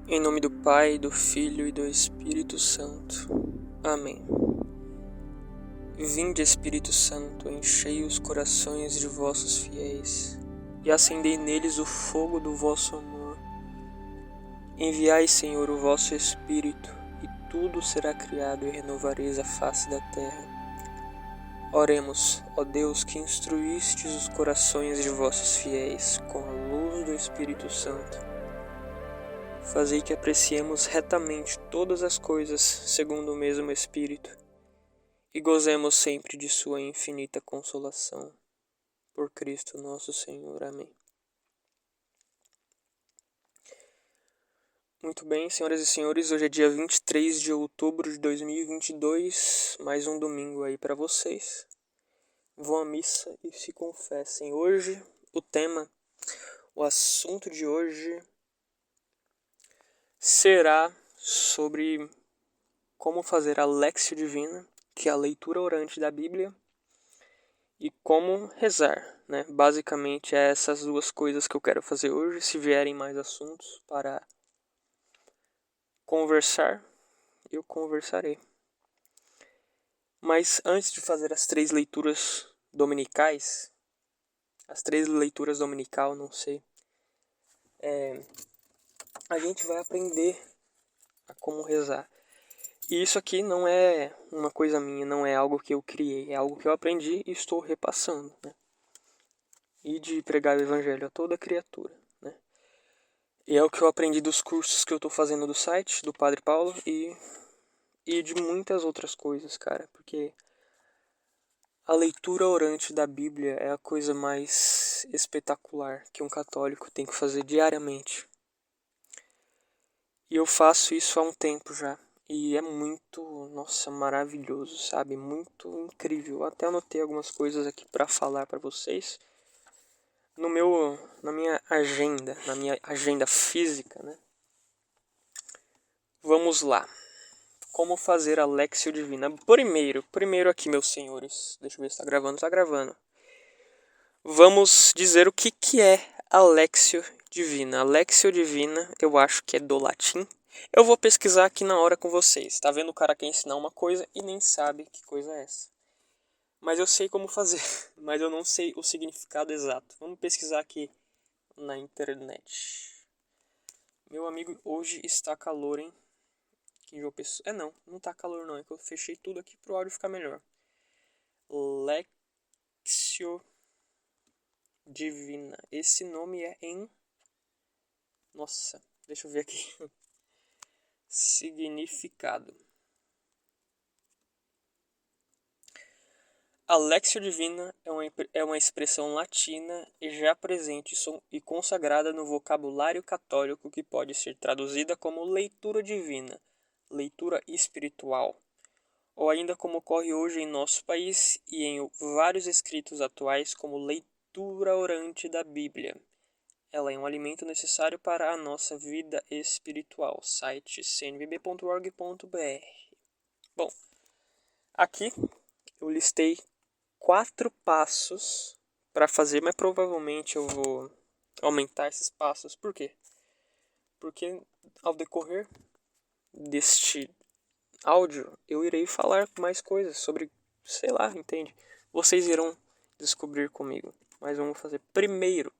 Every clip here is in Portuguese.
Em nome do Pai, do Filho e do Espírito Santo. Amém. Vinde, Espírito Santo, enchei os corações de vossos fiéis e acendei neles o fogo do vosso amor. Enviai, Senhor, o vosso Espírito, e tudo será criado e renovareis a face da terra. Oremos, ó Deus, que instruístes os corações de vossos fiéis com a luz do Espírito Santo. Fazei que apreciemos retamente todas as coisas segundo o mesmo Espírito e gozemos sempre de sua infinita consolação. Por Cristo nosso Senhor. Amém. Muito bem, senhoras e senhores, hoje é dia 23 de outubro de 2022, mais um domingo aí para vocês. Vão à missa e se confessem. Hoje, o assunto de hoje será sobre como fazer a Léxio Divina, que é a leitura orante da Bíblia, e como rezar, né? Basicamente é essas duas coisas que eu quero fazer hoje. Se vierem mais assuntos para conversar, eu conversarei. Mas antes de fazer as três leituras dominicais, não sei, a gente vai aprender a como rezar. E isso aqui não é uma coisa minha, não é algo que eu criei, é algo que eu aprendi e estou repassando, né? E de pregar o evangelho a toda criatura, né? E é o que eu aprendi dos cursos que eu estou fazendo do site, do Padre Paulo, e de muitas outras coisas, cara. Porque a leitura orante da Bíblia é a coisa mais espetacular que um católico tem que fazer diariamente. E eu faço isso há um tempo já. E é muito, nossa, maravilhoso, sabe? Muito incrível. Eu até anotei algumas coisas aqui para falar para vocês. Na minha agenda física, né? Vamos lá. Como fazer a Léxio Divina? Primeiro aqui, meus senhores. Deixa eu ver se tá gravando. Tá gravando. Vamos dizer o que é a Léxio Divina. A Léxio Divina, eu acho que é do latim. Eu vou pesquisar aqui na hora com vocês. Tá vendo o cara quer ensinar uma coisa e nem sabe que coisa é essa. Mas eu sei como fazer, mas eu não sei o significado exato. Vamos pesquisar aqui na internet. Meu amigo, hoje está calor, hein? Não tá calor não, é que eu fechei tudo aqui pro áudio ficar melhor. Léxio Divina. Esse nome é em... Nossa, deixa eu ver aqui. Significado. A Léxio Divina é uma expressão latina e já presente e consagrada no vocabulário católico que pode ser traduzida como leitura divina, leitura espiritual, ou ainda como ocorre hoje em nosso país e em vários escritos atuais como leitura orante da Bíblia. Ela é um alimento necessário para a nossa vida espiritual. Site cnbb.org.br. Bom, aqui eu listei 4 passos para fazer, mas provavelmente eu vou aumentar esses passos. Por quê? Porque ao decorrer deste áudio eu irei falar mais coisas sobre, sei lá, entende? Vocês irão descobrir comigo. Mas vamos fazer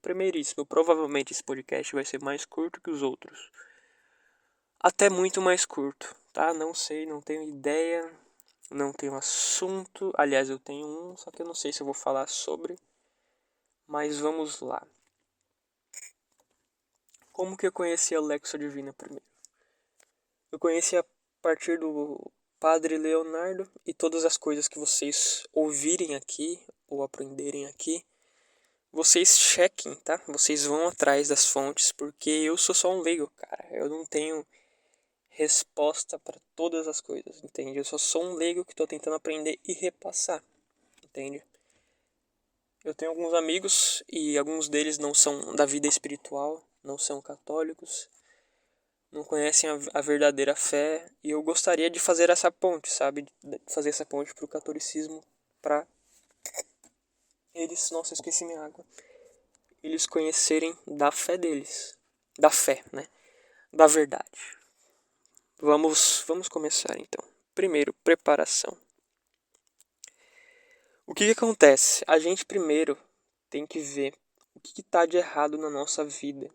primeiríssimo. Provavelmente esse podcast vai ser mais curto que os outros. Até muito mais curto, tá? Não sei, não tenho ideia, não tenho assunto. Aliás, eu tenho um, só que eu não sei se eu vou falar sobre. Mas vamos lá. Como que eu conheci a Léxio Divina primeiro? Eu conheci a partir do Padre Leonardo e todas as coisas que vocês ouvirem aqui ou aprenderem aqui. Vocês chequem, tá? Vocês vão atrás das fontes, porque eu sou só um leigo, cara. Eu não tenho resposta para todas as coisas, entende? Eu só sou um leigo que estou tentando aprender e repassar, entende? Eu tenho alguns amigos e alguns deles não são da vida espiritual, não são católicos, não conhecem a verdadeira fé e eu gostaria de fazer essa ponte, sabe? De fazer essa ponte para o catolicismo, para eles, nossa, esqueci minha água, eles conhecerem da fé deles, da fé, né? da verdade. Vamos começar então. Primeiro, preparação. O que acontece? A gente primeiro tem que ver o que está de errado na nossa vida.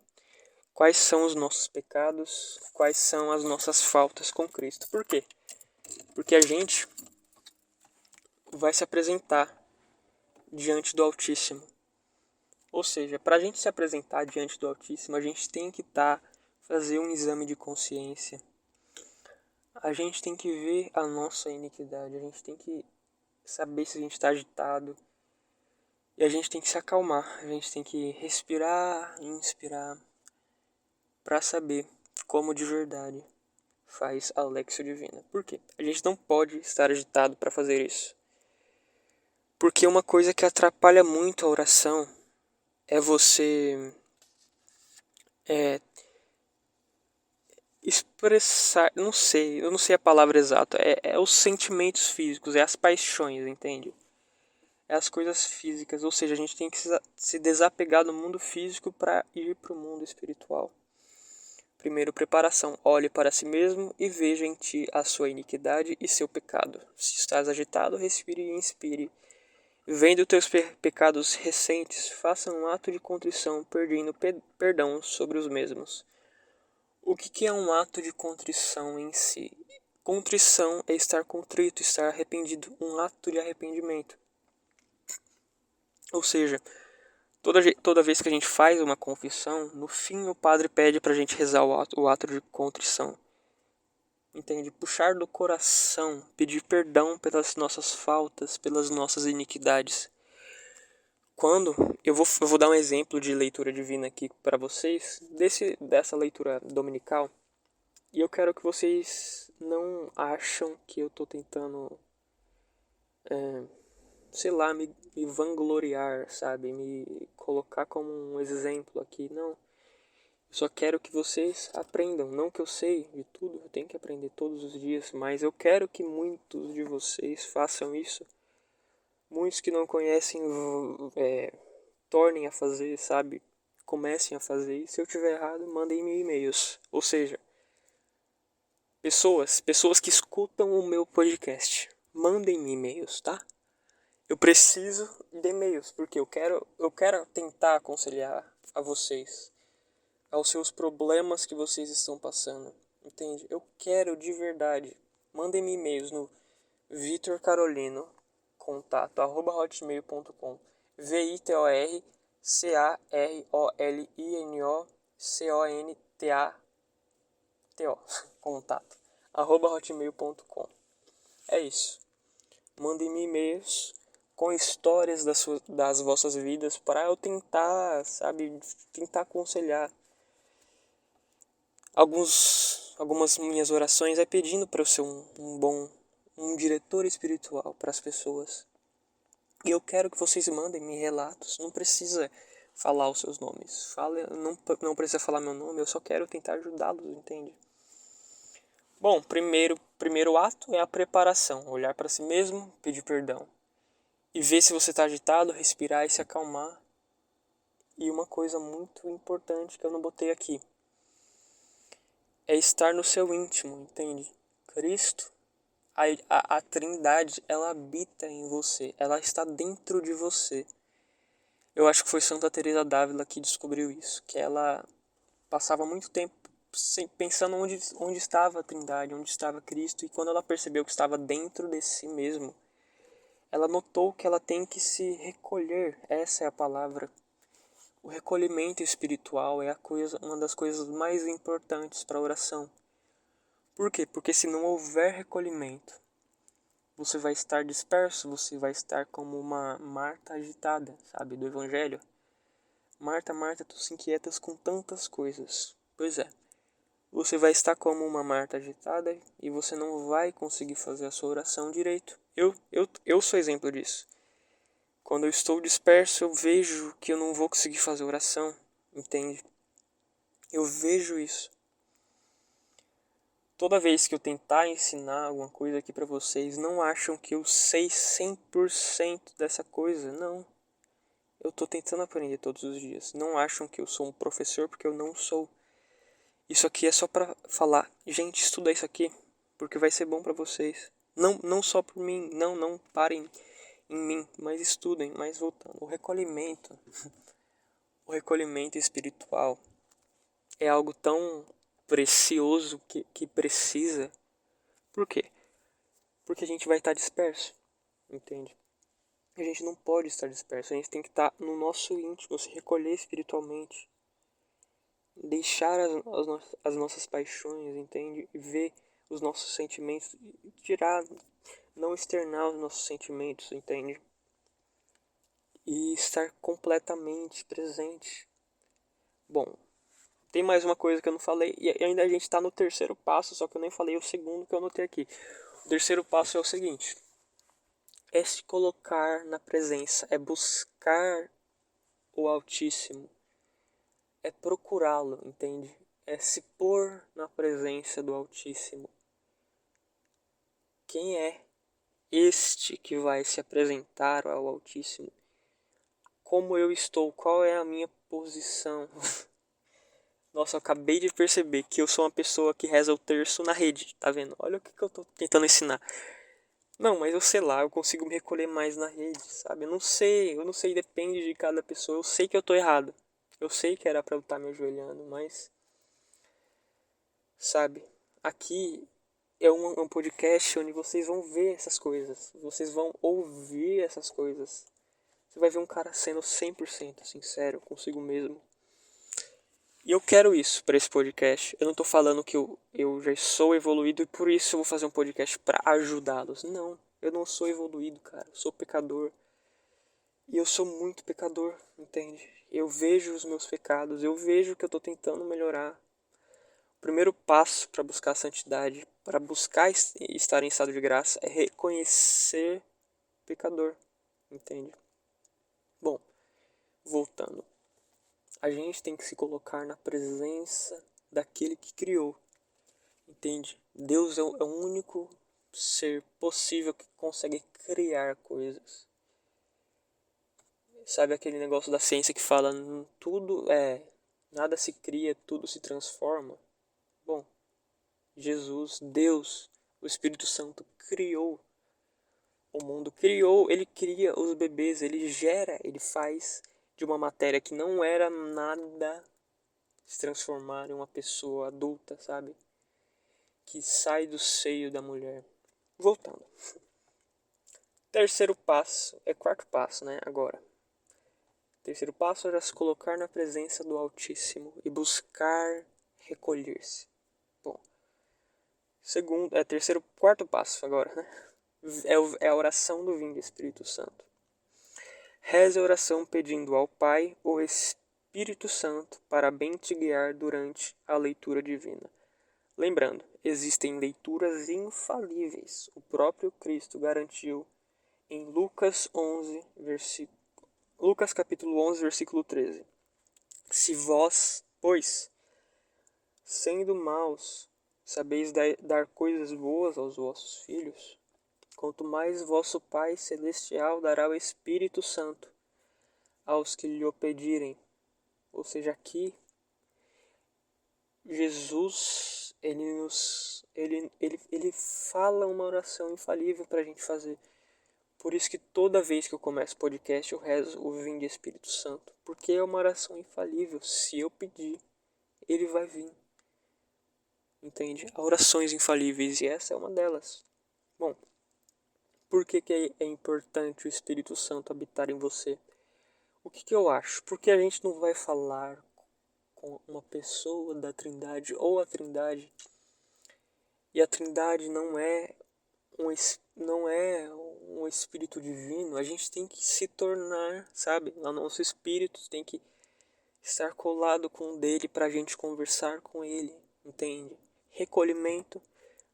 Quais são os nossos pecados, quais são as nossas faltas com Cristo. Por quê? Porque a gente vai se apresentar diante do Altíssimo. Ou seja, para a gente se apresentar diante do Altíssimo, a gente tem que fazer um exame de consciência. A gente tem que ver a nossa iniquidade, a gente tem que saber se a gente está agitado. E a gente tem que se acalmar, a gente tem que respirar e inspirar para saber como de verdade faz a Lexio Divina. Por quê? A gente não pode estar agitado para fazer isso. Porque uma coisa que atrapalha muito a oração é você expressar, eu não sei a palavra exata, é os sentimentos físicos, é as paixões, entende? É as coisas físicas, ou seja, a gente tem que se desapegar do mundo físico para ir para o mundo espiritual. Primeiro, preparação. Olhe para si mesmo e veja em ti a sua iniquidade e seu pecado. Se estás agitado, respire e inspire. Vendo teus pecados recentes, faça um ato de contrição, pedindo perdão sobre os mesmos. O que é um ato de contrição em si? Contrição é estar contrito, estar arrependido, um ato de arrependimento. Ou seja, toda vez que a gente faz uma confissão, no fim o padre pede para a gente rezar o ato de contrição. Entende? Puxar do coração, pedir perdão pelas nossas faltas, pelas nossas iniquidades. Quando eu vou dar um exemplo de leitura divina aqui para vocês, dessa leitura dominical, e eu quero que vocês não acham que eu estou tentando, sei lá, me vangloriar, sabe? Me colocar como um exemplo aqui, não. Eu só quero que vocês aprendam, não que eu sei de tudo, eu tenho que aprender todos os dias, mas eu quero que muitos de vocês façam isso. Muitos que não conhecem, tornem a fazer, sabe? Comecem a fazer. E se eu tiver errado, mandem-me e-mails. Ou seja, pessoas que escutam o meu podcast, mandem-me e-mails, tá? Eu preciso de e-mails, porque eu quero tentar aconselhar a vocês, aos seus problemas que vocês estão passando, entende? Eu quero de verdade. Mandem-me e-mails no vitorcarolino@hotmail.com VITORCAROLINOCONTATO contato @hotmail.com. É isso. Mandem-me e-mails com histórias das vossas vidas para eu tentar, sabe, tentar aconselhar. Algumas minhas orações é pedindo para eu ser um diretor espiritual para as pessoas. E eu quero que vocês mandem-me relatos. Não precisa falar os seus nomes. Não precisa falar meu nome. Eu só quero tentar ajudá-los, entende? Bom, primeiro ato é a preparação. Olhar para si mesmo, pedir perdão. E ver se você está agitado, respirar e se acalmar. E uma coisa muito importante que eu não botei aqui é estar no seu íntimo, entende? Cristo, a Trindade, ela habita em você, ela está dentro de você. Eu acho que foi Santa Teresa d'Ávila que descobriu isso, que ela passava muito tempo pensando onde estava a Trindade, onde estava Cristo, e quando ela percebeu que estava dentro de si mesmo, ela notou que ela tem que se recolher, essa é a palavra. O recolhimento espiritual é uma das coisas mais importantes para a oração. Por quê? Porque se não houver recolhimento, você vai estar disperso, você vai estar como uma Marta agitada, sabe, do Evangelho. Marta, Marta, tu se inquietas com tantas coisas. Pois é, você vai estar como uma Marta agitada e você não vai conseguir fazer a sua oração direito. Eu sou exemplo disso. Quando eu estou disperso, eu vejo que eu não vou conseguir fazer oração, entende? Eu vejo isso. Toda vez que eu tentar ensinar alguma coisa aqui pra vocês, não acham que eu sei 100% dessa coisa, não. Eu tô tentando aprender todos os dias. Não acham que eu sou um professor, porque eu não sou. Isso aqui é só pra falar, gente, estuda isso aqui, porque vai ser bom pra vocês. Não só por mim, não parem em mim, mas estudem. Mas voltando, o recolhimento espiritual é algo tão precioso que precisa. Por quê? Porque a gente vai estar disperso, entende? A gente não pode estar disperso, a gente tem que estar no nosso íntimo, se recolher espiritualmente, deixar as nossas paixões, entende? E ver os nossos sentimentos, tirar, não externar os nossos sentimentos, entende? E estar completamente presente. Bom, tem mais uma coisa que eu não falei, e ainda a gente está no terceiro passo, só que eu nem falei o segundo que eu anotei aqui. O terceiro passo é o seguinte: é se colocar na presença, é buscar o Altíssimo, é procurá-lo, entende? É se pôr na presença do Altíssimo. Quem é este que vai se apresentar ao Altíssimo? Como eu estou? Qual é a minha posição? Nossa, eu acabei de perceber que eu sou uma pessoa que reza o terço na rede, tá vendo? Olha o que eu tô tentando ensinar. Não, mas eu sei lá, eu consigo me recolher mais na rede, sabe? Eu não sei, depende de cada pessoa. Eu sei que eu tô errado. Eu sei que era pra eu estar me ajoelhando, mas, sabe? Aqui é um podcast onde vocês vão ver essas coisas. Vocês vão ouvir essas coisas. Você vai ver um cara sendo 100% sincero consigo mesmo. E eu quero isso para esse podcast. Eu não tô falando que eu já sou evoluído e por isso eu vou fazer um podcast para ajudá-los. Não, eu não sou evoluído, cara. Eu sou pecador. E eu sou muito pecador, entende? Eu vejo os meus pecados, eu vejo que eu tô tentando melhorar. O primeiro passo para buscar a santidade, para buscar estar em estado de graça, é reconhecer pecador, entende? Bom, voltando. A gente tem que se colocar na presença daquele que criou, entende? Deus é o único ser possível que consegue criar coisas. Sabe aquele negócio da ciência que fala tudo nada se cria, tudo se transforma? Bom, Jesus, Deus, o Espírito Santo criou o mundo, ele cria os bebês, ele gera, ele faz de uma matéria que não era nada se transformar em uma pessoa adulta, sabe? Que sai do seio da mulher. Voltando. Terceiro passo, quarto passo, né? Agora. Terceiro passo era se colocar na presença do Altíssimo e buscar recolher-se. Bom, quarto passo agora, né? É a oração do Vinde Espírito Santo. Reze a oração pedindo ao Pai o Espírito Santo para bem te guiar durante a leitura divina. Lembrando, existem leituras infalíveis. O próprio Cristo garantiu em Lucas capítulo 11, versículo 13. Se vós, pois, sendo maus, sabeis dar coisas boas aos vossos filhos, quanto mais vosso Pai Celestial dará o Espírito Santo aos que lhe o pedirem. Ou seja, aqui, Jesus, ele fala uma oração infalível para a gente fazer. Por isso que toda vez que eu começo o podcast eu rezo o Vinde Espírito Santo. Porque é uma oração infalível. Se eu pedir, ele vai vir. Entende? Há orações infalíveis e essa é uma delas. Bom, por que é importante o Espírito Santo habitar em você? O que eu acho? Porque a gente não vai falar com uma pessoa da Trindade ou a Trindade. E a Trindade não é um espírito divino. A gente tem que se tornar, sabe? O nosso espírito tem que estar colado com o dele para a gente conversar com ele, entende? Recolhimento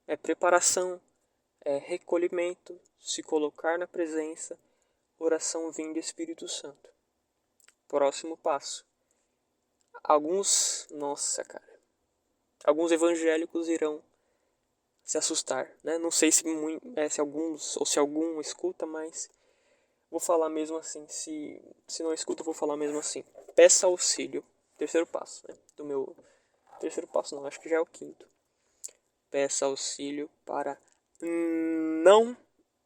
é preparação, é recolhimento, se colocar na presença, oração Vinde Espírito Santo. Próximo passo. Alguns evangélicos irão se assustar, né? Não sei se alguns ou se algum escuta, mas vou falar mesmo assim. Se não escuta, eu vou falar mesmo assim. Peça auxílio. Terceiro passo, né? Terceiro passo não, acho que já é o quinto. Peça auxílio para não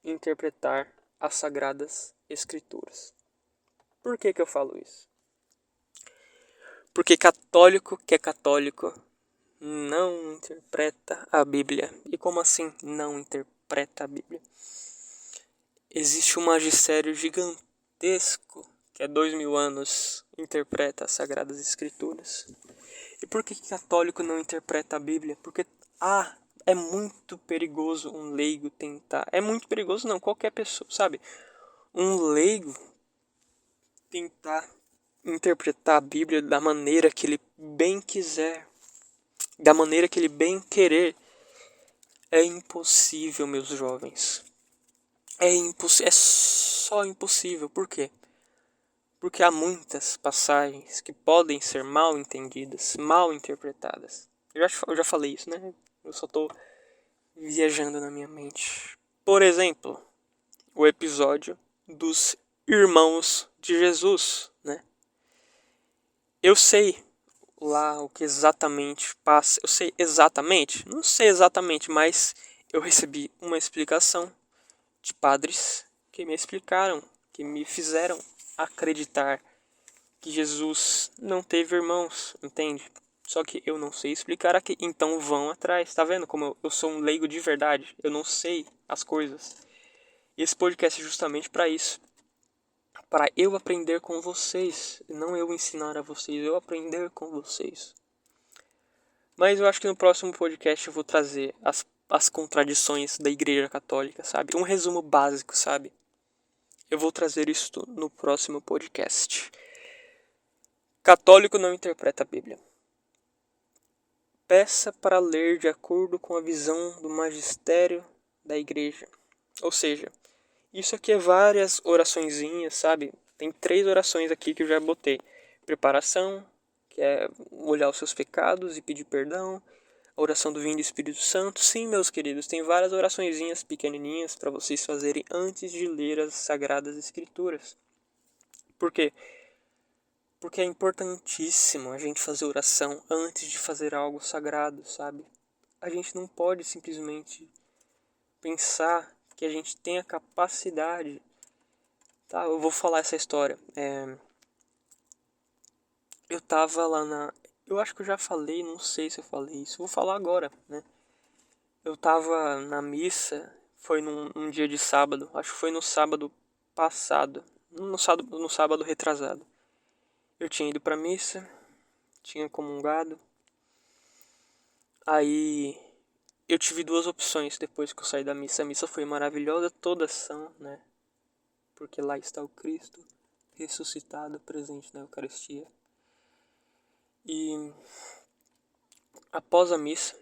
interpretar as Sagradas Escrituras. Por que eu falo isso? Porque católico que é católico não interpreta a Bíblia. E como assim não interpreta a Bíblia? Existe um magistério gigantesco que há 2000 anos interpreta as Sagradas Escrituras. E por que católico não interpreta a Bíblia? Porque é muito perigoso um leigo tentar. É muito perigoso não, qualquer pessoa, sabe? Um leigo tentar interpretar a Bíblia da maneira que ele bem quiser, da maneira que ele bem querer. É impossível, meus jovens. É só impossível. Por quê? Porque há muitas passagens que podem ser mal entendidas, mal interpretadas. Eu já falei isso, né? Eu só tô viajando na minha mente. Por exemplo, o episódio dos irmãos de Jesus, né? Eu sei lá o que exatamente passa. Eu sei exatamente? Não sei exatamente, mas eu recebi uma explicação de padres que me explicaram, que me fizeram acreditar que Jesus não teve irmãos, entende? Só que eu não sei explicar aqui, então vão atrás. Tá vendo como eu sou um leigo de verdade? Eu não sei as coisas. E esse podcast é justamente para isso. Para eu aprender com vocês, não eu ensinar a vocês, eu aprender com vocês. Mas eu acho que no próximo podcast eu vou trazer as contradições da Igreja Católica, sabe? Um resumo básico, sabe? Eu vou trazer isso no próximo podcast. Católico não interpreta a Bíblia. Peça para ler de acordo com a visão do magistério da igreja. Ou seja, isso aqui é várias oraçõezinhas, sabe? Tem 3 orações aqui que eu já botei. Preparação, que é olhar os seus pecados e pedir perdão. A oração do vinho do Espírito Santo. Sim, meus queridos, tem várias oraçõezinhas pequenininhas para vocês fazerem antes de ler as Sagradas Escrituras. Por quê? Porque é importantíssimo a gente fazer oração antes de fazer algo sagrado, sabe? A gente não pode simplesmente pensar que a gente tem a capacidade. Tá, eu vou falar essa história. Eu tava lá na... Eu acho que eu já falei, não sei se eu falei isso. Vou falar agora, né? Eu tava na missa, foi num dia de sábado. Acho que foi no sábado passado. No sábado retrasado. Eu tinha ido pra missa, tinha comungado. Aí eu tive 2 opções depois que eu saí da missa. A missa foi maravilhosa, toda ação, né? Porque lá está o Cristo ressuscitado, presente na Eucaristia. E após a missa,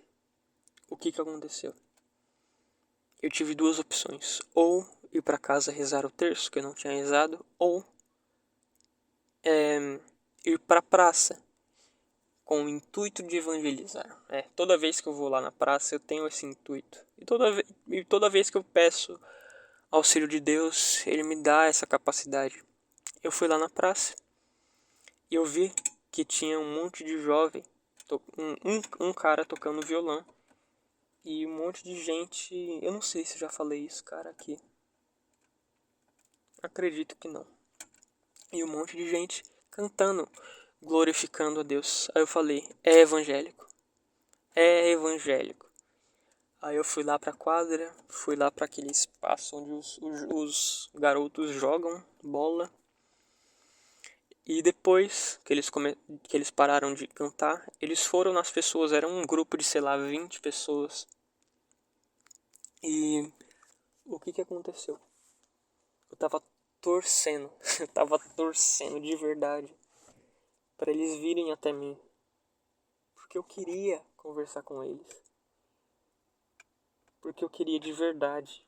o que aconteceu? Eu tive 2 opções. Ou ir para casa rezar o terço, que eu não tinha rezado, ou ir para a praça, com o intuito de evangelizar. Toda vez que eu vou lá na praça, eu tenho esse intuito. E toda vez que eu peço auxílio de Deus, Ele me dá essa capacidade. Eu fui lá na praça e eu vi que tinha um monte de jovem, um cara tocando violão e um monte de gente. Eu não sei se eu já falei isso, cara, aqui. Acredito que não. E um monte de gente cantando, glorificando a Deus. Aí eu falei, é evangélico. É evangélico. Aí eu fui lá pra quadra, fui lá pra aquele espaço onde os garotos jogam bola. E depois que eles pararam de cantar, eles foram nas pessoas, era um grupo de, sei lá, 20 pessoas. E o que aconteceu? Eu tava torcendo, eu tava torcendo de verdade para eles virem até mim. Porque eu queria conversar com eles. Porque eu queria de verdade,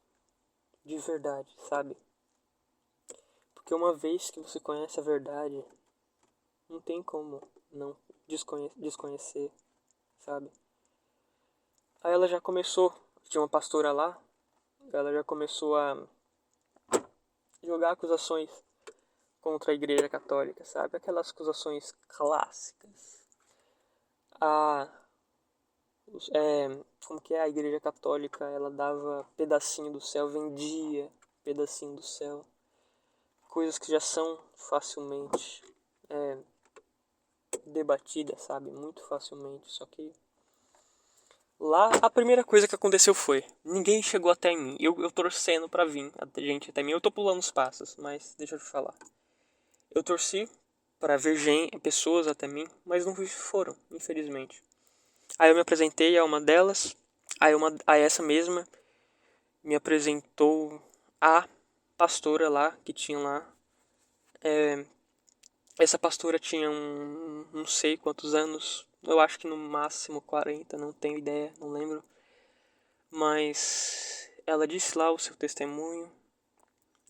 sabe? Porque uma vez que você conhece a verdade, não tem como não desconhecer, sabe? Aí ela já começou, tinha uma pastora lá, ela já começou a jogar acusações contra a Igreja Católica, sabe? Aquelas acusações clássicas. a como que é a Igreja Católica, ela dava pedacinho do céu, vendia pedacinho do céu, coisas que já são facilmente debatidas, sabe, muito facilmente. Só que lá a primeira coisa que aconteceu foi, ninguém chegou até mim, eu torcendo pra vir a gente até mim, eu tô pulando os passos, mas deixa eu te falar, eu torci pra ver pessoas até mim, mas não foram, infelizmente. Aí eu me apresentei a uma delas, aí essa mesma me apresentou a pastora lá, que tinha lá. Essa pastora tinha não sei quantos anos, eu acho que no máximo 40, não tenho ideia, não lembro. Mas ela disse lá o seu testemunho,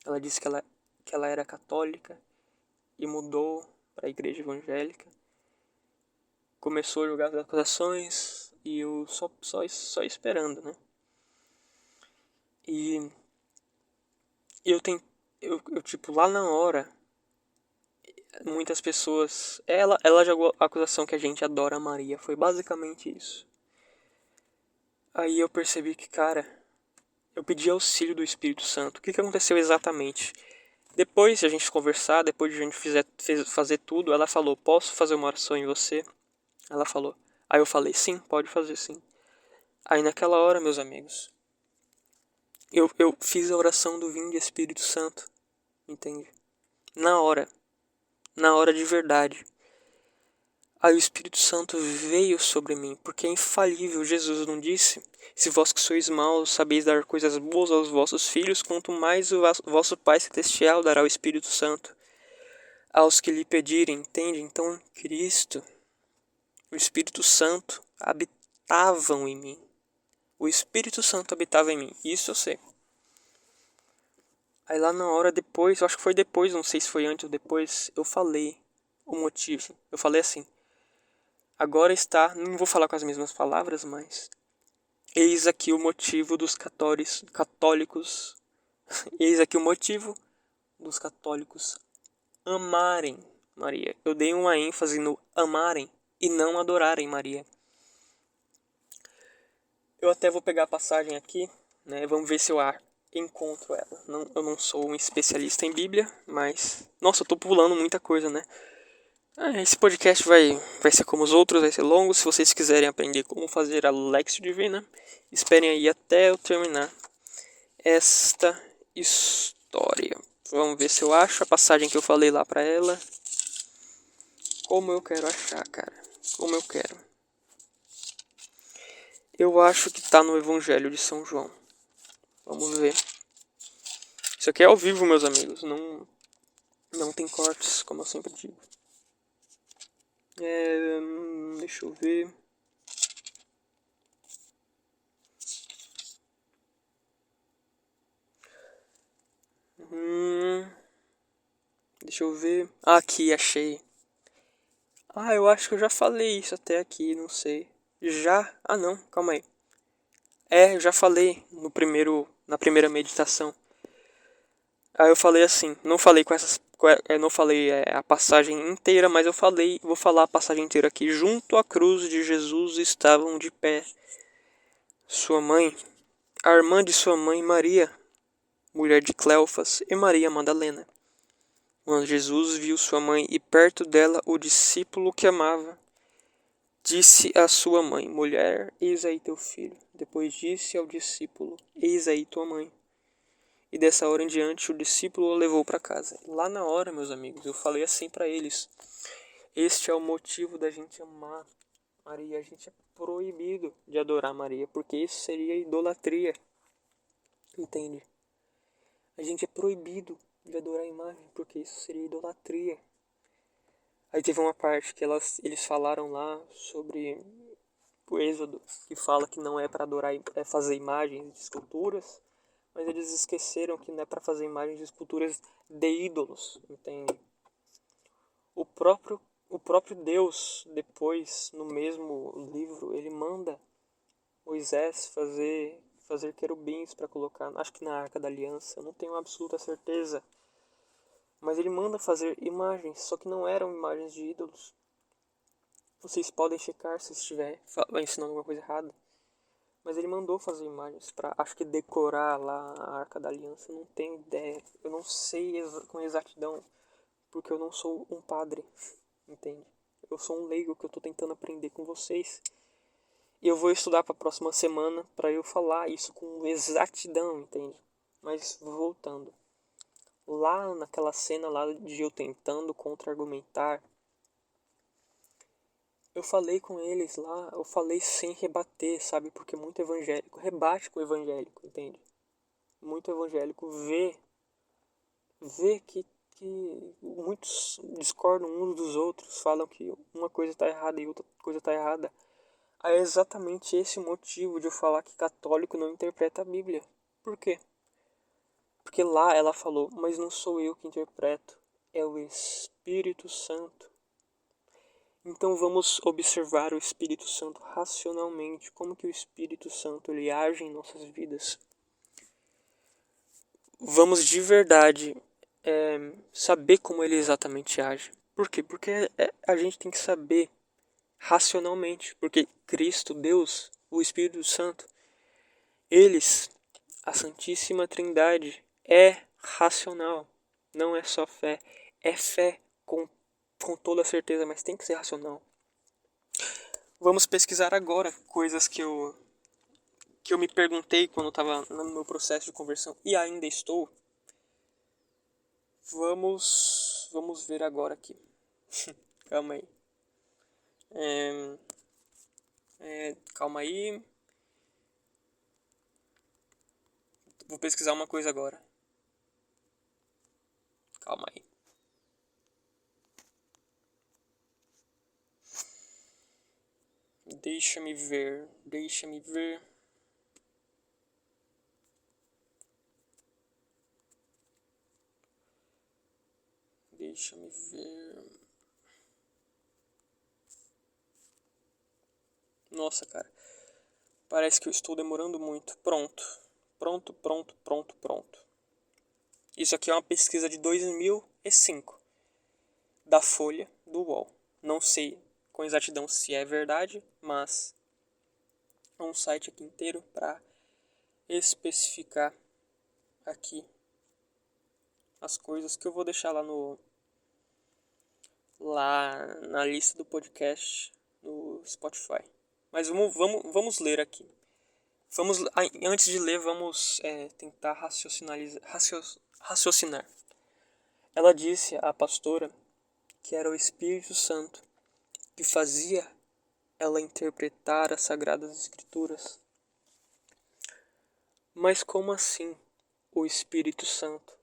ela disse que ela era católica e mudou para a igreja evangélica. Começou a jogar as acusações e eu só esperando, né? E eu tenho, eu tipo, lá na hora, muitas pessoas. Ela jogou a acusação que a gente adora a Maria. Foi basicamente isso. Aí eu percebi que, cara, eu pedi auxílio do Espírito Santo. O que aconteceu exatamente? Depois de a gente conversar, depois de a gente fazer tudo, ela falou: Posso fazer uma oração em você? Ela falou. Aí eu falei: Sim, pode fazer sim. Aí naquela hora, meus amigos, eu fiz a oração do Vinde Espírito Santo. Entende? Na hora. Na hora de verdade. Aí o Espírito Santo veio sobre mim, porque é infalível. Jesus não disse: Se vós que sois maus sabeis dar coisas boas aos vossos filhos, quanto mais o vosso Pai Celestial dará o Espírito Santo aos que lhe pedirem. Entende? Então Cristo, o Espírito Santo habitavam em mim. O Espírito Santo habitava em mim. Isso eu sei. Aí lá na hora depois, eu acho que foi depois, não sei se foi antes ou depois, eu falei o motivo. Eu falei assim: Agora está, não vou falar com as mesmas palavras, mas eis aqui o motivo dos católicos, eis aqui o motivo dos católicos amarem Maria. Eu dei uma ênfase no amarem e não adorarem Maria. Eu até vou pegar a passagem aqui, né? Vamos ver se eu encontro ela. Não, eu não sou um especialista em Bíblia, mas nossa, eu tô pulando muita coisa, né? Esse podcast vai ser como os outros, vai ser longo. Se vocês quiserem aprender como fazer a Lexio Divina, esperem aí até eu terminar esta história. Vamos ver se eu acho a passagem que eu falei lá pra ela. Como eu quero achar, cara. Como eu quero. Eu acho que tá no Evangelho de São João. Vamos ver. Isso aqui é ao vivo, meus amigos. Não tem cortes, como eu sempre digo. Deixa eu ver. Deixa eu ver. Aqui, achei. Eu acho que eu já falei isso até aqui, não sei. Já? Não, calma aí. Eu já falei na primeira meditação. Aí eu falei assim, não falei não falei a passagem inteira, mas vou falar a passagem inteira aqui. Junto à cruz de Jesus estavam de pé sua mãe, a irmã de sua mãe Maria, mulher de Cleofas, e Maria Madalena. Quando Jesus viu sua mãe e perto dela o discípulo que amava, disse à sua mãe: Mulher, eis aí teu filho. Depois disse ao discípulo: Eis aí tua mãe. E dessa hora em diante o discípulo o levou para casa. Lá na hora, meus amigos, eu falei assim para eles: Este é o motivo da gente amar Maria. A gente é proibido de adorar Maria, porque isso seria idolatria. Entende? A gente é proibido de adorar a imagem, porque isso seria idolatria. Aí teve uma parte que eles falaram lá sobre o Êxodo, que fala que não é para adorar, é fazer imagens de esculturas, mas eles esqueceram que não é para fazer imagens de esculturas de ídolos, entende? O próprio Deus, depois, no mesmo livro, ele manda Moisés fazer querubins para colocar, acho que na Arca da Aliança, eu não tenho absoluta certeza, mas ele manda fazer imagens, só que não eram imagens de ídolos. Vocês podem checar se estiver ensinando alguma coisa errada. Mas ele mandou fazer imagens para, acho que decorar lá a Arca da Aliança. Eu não tenho ideia. Eu não sei com exatidão, porque eu não sou um padre, entende? Eu sou um leigo que eu tô tentando aprender com vocês. E eu vou estudar para a próxima semana para eu falar isso com exatidão, entende? Mas voltando. Lá naquela cena lá de eu tentando contra-argumentar, eu falei com eles lá, eu falei sem rebater, sabe? Porque muito evangélico rebate com o evangélico, entende? Muito evangélico vê que muitos discordam uns dos outros, falam que uma coisa está errada e outra coisa está errada. É exatamente esse o motivo de eu falar que católico não interpreta a Bíblia. Por quê? Porque lá ela falou, mas não sou eu que interpreto, é o Espírito Santo. Então vamos observar o Espírito Santo racionalmente, como que o Espírito Santo ele age em nossas vidas. Vamos de verdade saber como ele exatamente age. Por quê? Porque a gente tem que saber racionalmente, porque Cristo, Deus, o Espírito Santo, eles, a Santíssima Trindade, é racional, não é só fé, é fé com toda certeza, mas tem que ser racional. Vamos pesquisar agora coisas que eu me perguntei quando estava no meu processo de conversão e ainda estou. Vamos ver agora aqui. Calma aí. Calma aí. Vou pesquisar uma coisa agora. Calma aí. Deixa-me ver. Deixa-me ver. Nossa, cara. Parece que eu estou demorando muito. Pronto. Pronto. Isso aqui é uma pesquisa de 2005. Da Folha, do UOL. Não sei com exatidão se é verdade, mas é um site aqui inteiro para especificar aqui as coisas que eu vou deixar lá na lista do podcast no Spotify. Mas vamos ler aqui. Antes de ler, vamos tentar raciocinar. Ela disse, a pastora, que era o Espírito Santo que fazia ela interpretar as Sagradas Escrituras. Mas como assim o Espírito Santo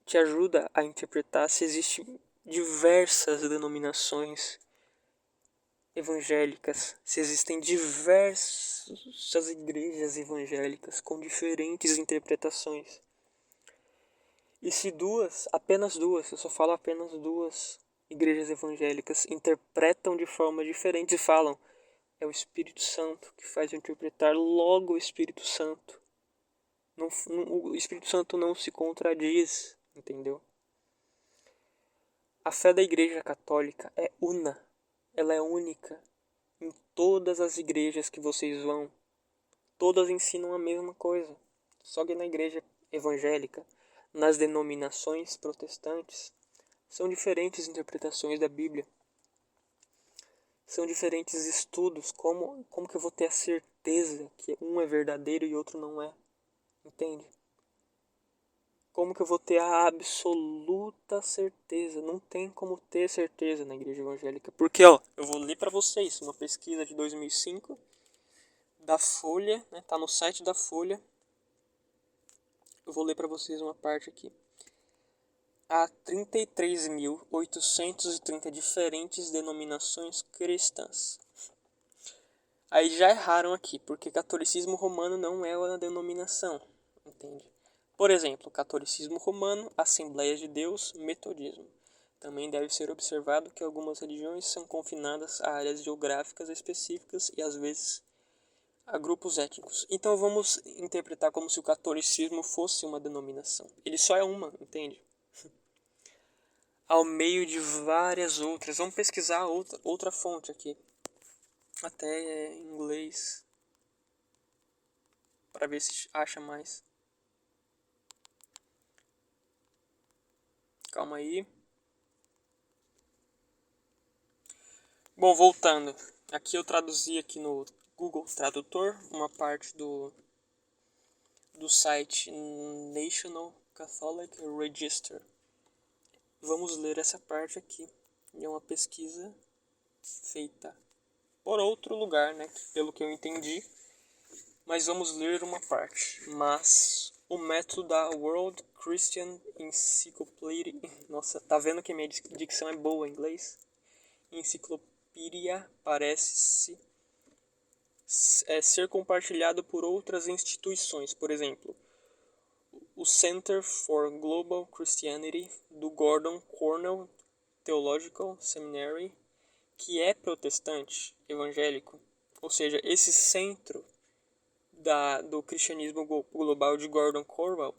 te ajuda a interpretar se existem diversas denominações evangélicas, se existem diversas igrejas evangélicas com diferentes interpretações? E se apenas duas, eu só falo apenas duas igrejas evangélicas interpretam de forma diferente e falam, é o Espírito Santo que faz eu interpretar, logo o Espírito Santo. O Espírito Santo não se contradiz, entendeu? A fé da Igreja Católica é una, ela é única. Em todas as igrejas que vocês vão, todas ensinam a mesma coisa. Só que na igreja evangélica, nas denominações protestantes, são diferentes interpretações da Bíblia. São diferentes estudos. Como que eu vou ter a certeza que um é verdadeiro e outro não é? Entende? Como que eu vou ter a absoluta certeza? Não tem como ter certeza na igreja evangélica. Porque, eu vou ler para vocês uma pesquisa de 2005 da Folha, né? Tá no site da Folha. Eu vou ler para vocês uma parte aqui. Há 33.830 diferentes denominações cristãs. Aí já erraram aqui, porque catolicismo romano não é uma denominação, entende? Por exemplo, catolicismo romano, Assembleia de Deus, metodismo. Também deve ser observado que algumas religiões são confinadas a áreas geográficas específicas e às vezes a grupos étnicos. Então vamos interpretar como se o catolicismo fosse uma denominação. Ele só é uma, entende? ao meio de várias outras. Vamos pesquisar outra fonte aqui, até em inglês, para ver se acha mais. Calma aí. Bom, voltando. Aqui eu traduzi aqui no Google Tradutor uma parte do site National Catholic Register. Vamos ler essa parte aqui. É uma pesquisa feita por outro lugar, né? Pelo que eu entendi. Mas vamos ler uma parte. Mas o método da World Christian Encyclopedia... Nossa, tá vendo que minha dicção é boa em inglês? Enciclopédia parece ser compartilhado por outras instituições. Por exemplo, o Center for Global Christianity do Gordon Cornell Theological Seminary, que é protestante evangélico, ou seja, esse centro do cristianismo global de Gordon Cornell,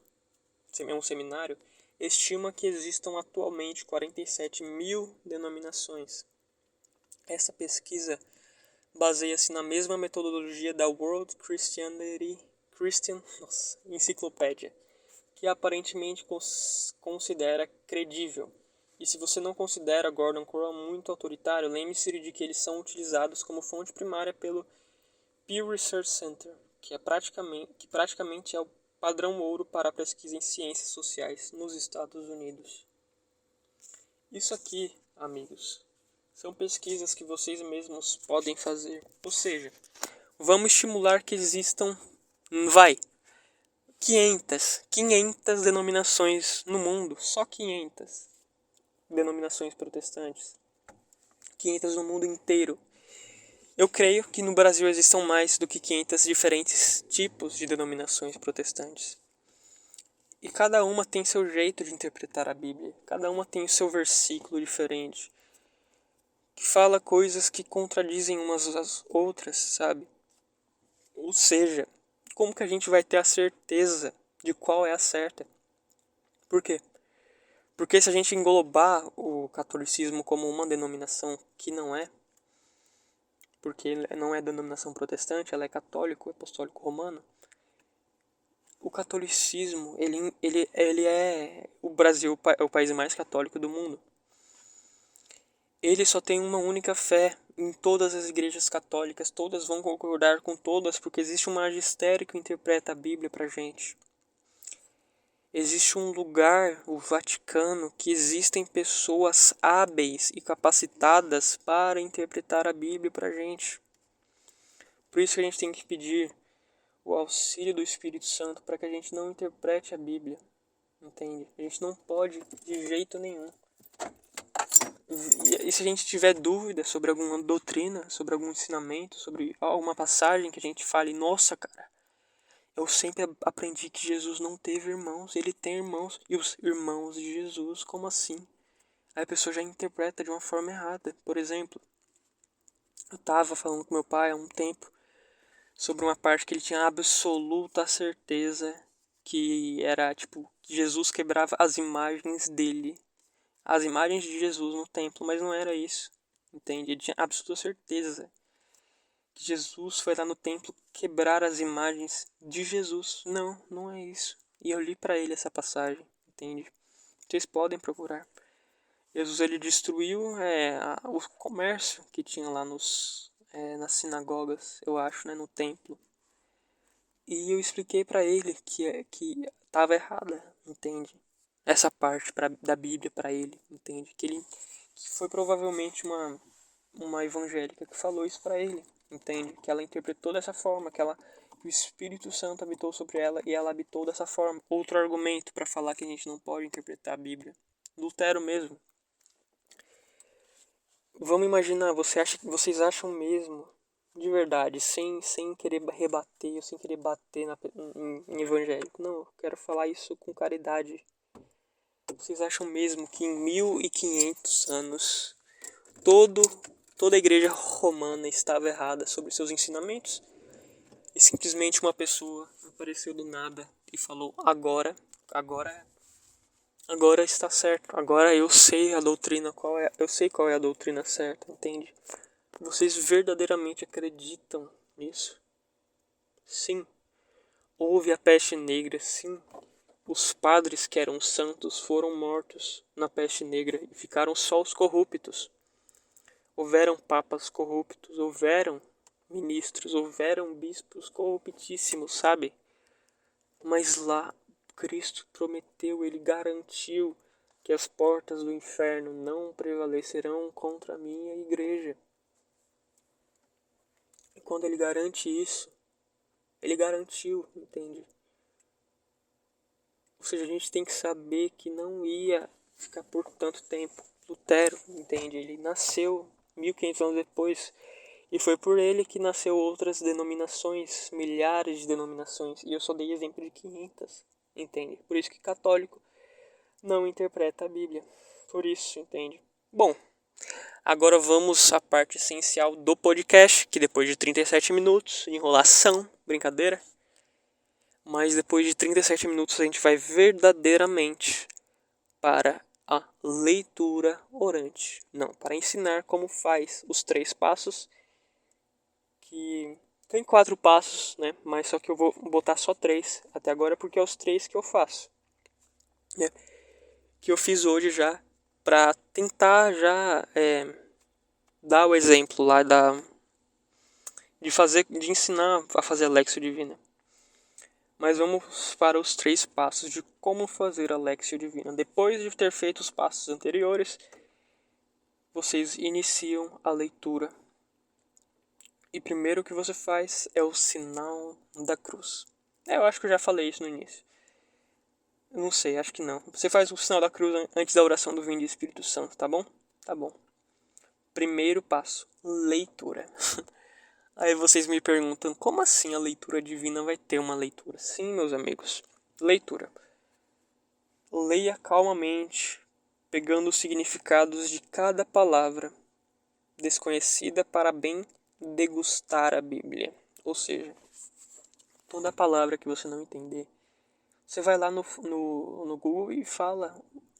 é um seminário, estima que existam atualmente 47 mil denominações. Essa pesquisa baseia-se na mesma metodologia da World Christian Encyclopedia, que aparentemente considera credível. E se você não considera Gordon Cornell muito autoritário, lembre-se de que eles são utilizados como fonte primária pelo Pew Research Center, que praticamente é o padrão ouro para a pesquisa em ciências sociais nos Estados Unidos. Isso aqui, amigos, são pesquisas que vocês mesmos podem fazer. Ou seja, vamos estimular que existam, 500 denominações no mundo, só 500 denominações protestantes, 500 no mundo inteiro. Eu creio que no Brasil existam mais do que 500 diferentes tipos de denominações protestantes. E cada uma tem seu jeito de interpretar a Bíblia, cada uma tem o seu versículo diferente, que fala coisas que contradizem umas às outras, sabe? Ou seja, como que a gente vai ter a certeza de qual é a certa? Por quê? Porque se a gente englobar o catolicismo como uma denominação que não é, porque não é denominação protestante, ela é católico, apostólico romano, o catolicismo, ele é... O Brasil é o país mais católico do mundo. Ele só tem uma única fé em todas as igrejas católicas, todas vão concordar com todas, porque existe um magistério que interpreta a Bíblia pra gente. Existe um lugar, o Vaticano, que existem pessoas hábeis e capacitadas para interpretar a Bíblia pra gente. Por isso que a gente tem que pedir o auxílio do Espírito Santo para que a gente não interprete a Bíblia, entende? A gente não pode de jeito nenhum. E se a gente tiver dúvida sobre alguma doutrina, sobre algum ensinamento, sobre alguma passagem que a gente fale, nossa, cara, eu sempre aprendi que Jesus não teve irmãos, ele tem irmãos, e os irmãos de Jesus, como assim? Aí a pessoa já interpreta de uma forma errada. Por exemplo, eu estava falando com meu pai há um tempo sobre uma parte que ele tinha absoluta certeza que era tipo, Jesus quebrava as imagens dele, as imagens de Jesus no templo, mas não era isso, entende? Ele tinha absoluta certeza que Jesus foi lá no templo quebrar as imagens de Jesus. Não, não é isso. E eu li para ele essa passagem, entende? Vocês podem procurar. Jesus ele destruiu o comércio que tinha lá nas sinagogas, eu acho, né, no templo. E eu expliquei para ele que estava errada, entende? Essa parte da Bíblia para ele, entende? Que foi provavelmente uma evangélica que falou isso para ele, entende? Que ela interpretou dessa forma, que o Espírito Santo habitou sobre ela e ela habitou dessa forma. Outro argumento para falar que a gente não pode interpretar a Bíblia. Lutero mesmo. Vamos imaginar, vocês acham mesmo, de verdade, sem querer rebater, ou sem querer bater em evangélico. Não, eu quero falar isso com caridade. Vocês acham mesmo que em 1500 anos toda a igreja romana estava errada sobre seus ensinamentos? E simplesmente uma pessoa apareceu do nada e falou, agora agora está certo. Agora eu sei a doutrina eu sei qual é a doutrina certa, entende? Vocês verdadeiramente acreditam nisso? Sim. Houve a peste negra, sim. Os padres que eram santos foram mortos na peste negra e ficaram só os corruptos. Houveram papas corruptos, houveram ministros, houveram bispos corruptíssimos, sabe? Mas lá Cristo prometeu, ele garantiu que as portas do inferno não prevalecerão contra a minha igreja. E quando ele garante isso, ele garantiu, entende? Ou seja, a gente tem que saber que não ia ficar por tanto tempo. Lutero, entende? Ele nasceu 1500 anos depois e foi por ele que nasceu outras denominações, milhares de denominações. E eu só dei exemplo de 500, entende? Por isso que católico não interpreta a Bíblia. Por isso, entende? Bom, agora vamos à parte essencial do podcast, que depois de 37 minutos, enrolação, brincadeira. Mas depois de 37 minutos a gente vai verdadeiramente para a leitura orante. Não, para ensinar como faz os 3 passos, que tem 4 passos, né? Mas só que eu vou botar só 3 até agora porque é os 3 que eu faço, né? Que eu fiz hoje já para tentar já dar o exemplo lá de ensinar a fazer a Lexio Divina. Mas vamos para os 3 passos de como fazer a Lexio Divina. Depois de ter feito os passos anteriores, vocês iniciam a leitura. E primeiro que você faz é o sinal da cruz. Eu acho que eu já falei isso no início. Eu não sei, acho que não. Você faz o sinal da cruz antes da oração do Vinde Espírito Santo, tá bom? Tá bom. Primeiro passo, leitura. Aí vocês me perguntam, como assim a leitura divina vai ter uma leitura? Sim, meus amigos, leitura. Leia calmamente, pegando os significados de cada palavra desconhecida para bem degustar a Bíblia. Ou seja, toda palavra que você não entender, você vai lá no Google e fala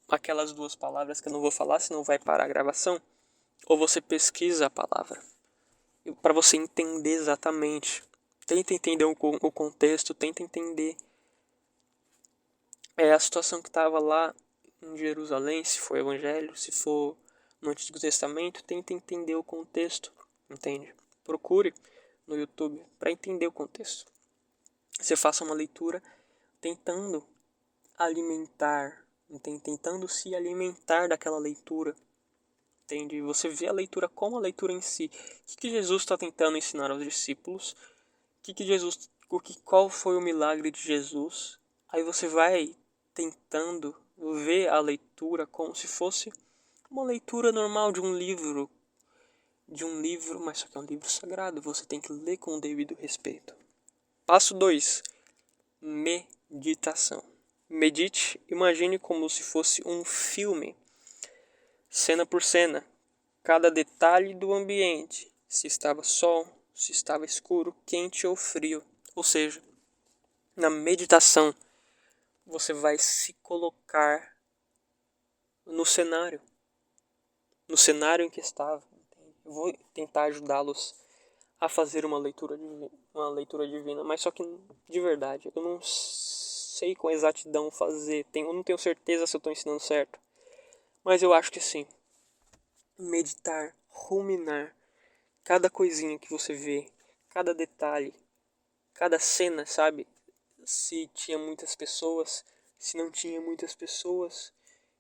aquelas 2 palavras que eu não vou falar, senão vai parar a gravação. Ou você pesquisa a palavra para você entender exatamente. Tenta entender o contexto, tenta entender a situação que estava lá em Jerusalém, se for Evangelho, se for no Antigo Testamento, tenta entender o contexto, entende? Procure no YouTube para entender o contexto. Você faça uma leitura tentando alimentar, tentando se alimentar daquela leitura, entende? Você vê a leitura como a leitura em si. O que Jesus está tentando ensinar aos discípulos? Qual foi o milagre de Jesus? Aí você vai tentando ver a leitura como se fosse uma leitura normal de um livro, mas só que é um livro sagrado, você tem que ler com o devido respeito. Passo 2. Meditação. Medite, imagine como se fosse um filme, cena por cena, cada detalhe do ambiente, se estava sol, se estava escuro, quente ou frio. Ou seja, na meditação você vai se colocar no cenário em que estava. Eu vou tentar ajudá-los a fazer uma leitura divina, mas só que de verdade, eu não sei com exatidão fazer, eu não tenho certeza se eu estou ensinando certo, mas eu acho que sim. Meditar, ruminar, cada coisinha que você vê, cada detalhe, cada cena, sabe? Se tinha muitas pessoas, se não tinha muitas pessoas.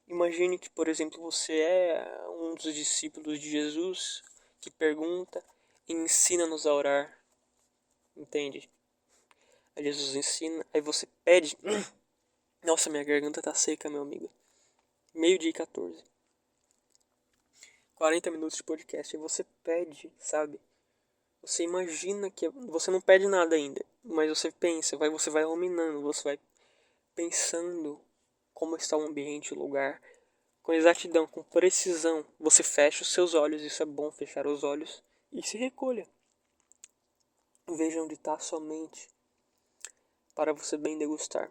Imagine que, por exemplo, você é um dos discípulos de Jesus que pergunta e ensina-nos a orar. Entende? Aí Jesus ensina, aí você pede. Nossa, minha garganta tá seca, meu amigo. 12:14. 40 minutos de podcast. E você pede, sabe? Você imagina que você não pede nada ainda, mas você pensa, você vai ruminando, você vai pensando como está o ambiente, o lugar, com exatidão, com precisão. Você fecha os seus olhos, isso é bom, fechar os olhos, e se recolha. Veja onde está a sua mente, para você bem degustar.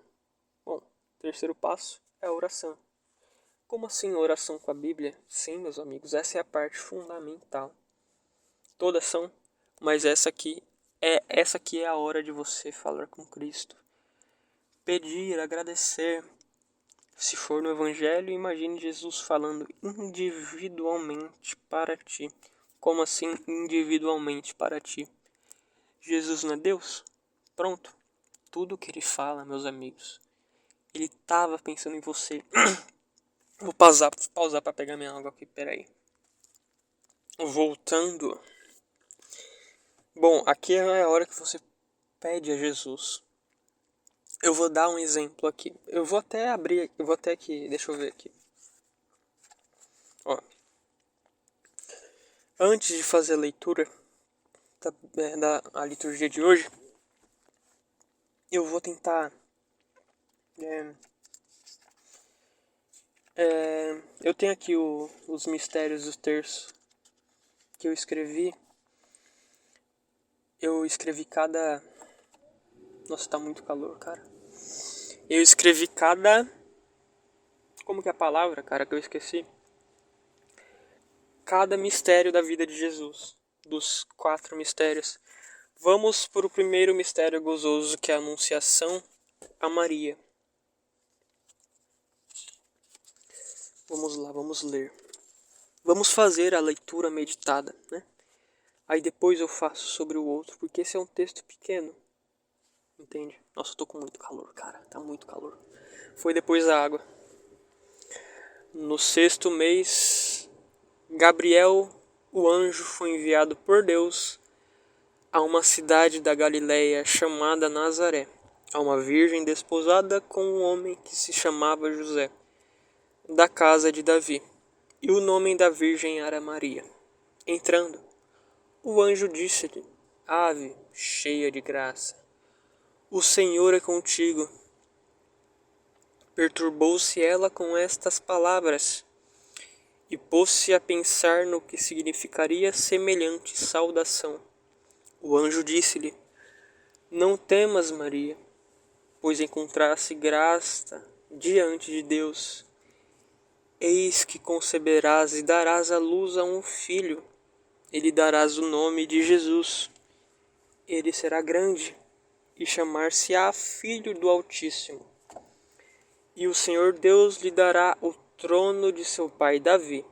Bom, terceiro passo é a oração. Como assim oração com a Bíblia? Sim, meus amigos, essa é a parte fundamental. Todas são, mas essa aqui é a hora de você falar com Cristo. Pedir, agradecer. Se for no Evangelho, imagine Jesus falando individualmente para ti. Como assim individualmente para ti? Jesus não é Deus? Pronto. Tudo que ele fala, meus amigos, ele estava pensando em você. Vou pausar para pegar minha água aqui, peraí. Voltando. Bom, aqui é a hora que você pede a Jesus. Eu vou dar um exemplo aqui. Eu vou até aqui, deixa eu ver aqui. Ó. Antes de fazer a leitura da a liturgia de hoje, eu vou tentar eu tenho aqui os mistérios do terço que eu escrevi. Eu escrevi cada... Nossa, tá muito calor, cara. Eu escrevi cada... Como que é a palavra, cara, que eu esqueci? Cada mistério da vida de Jesus. Dos 4 mistérios. Vamos para o primeiro mistério gozoso, que é a Anunciação a Maria. Vamos lá, vamos ler. Vamos fazer a leitura meditada, né? Aí depois eu faço sobre o outro, porque esse é um texto pequeno. Entende? Nossa, eu tô com muito calor, cara. Tá muito calor. Foi depois da água. No 6º mês, Gabriel, o anjo, foi enviado por Deus a uma cidade da Galileia chamada Nazaré, a uma virgem desposada com um homem que se chamava José, da casa de Davi, e o nome da virgem era Maria. Entrando, o anjo disse-lhe: Ave, cheia de graça, o Senhor é contigo. Perturbou-se ela com estas palavras e pôs-se a pensar no que significaria semelhante saudação. O anjo disse-lhe: Não temas, Maria, pois encontraste graça diante de Deus. Eis que conceberás e darás à luz a um filho. Ele darás o nome de Jesus. Ele será grande e chamar-se-á Filho do Altíssimo. E o Senhor Deus lhe dará o trono de seu pai Davi,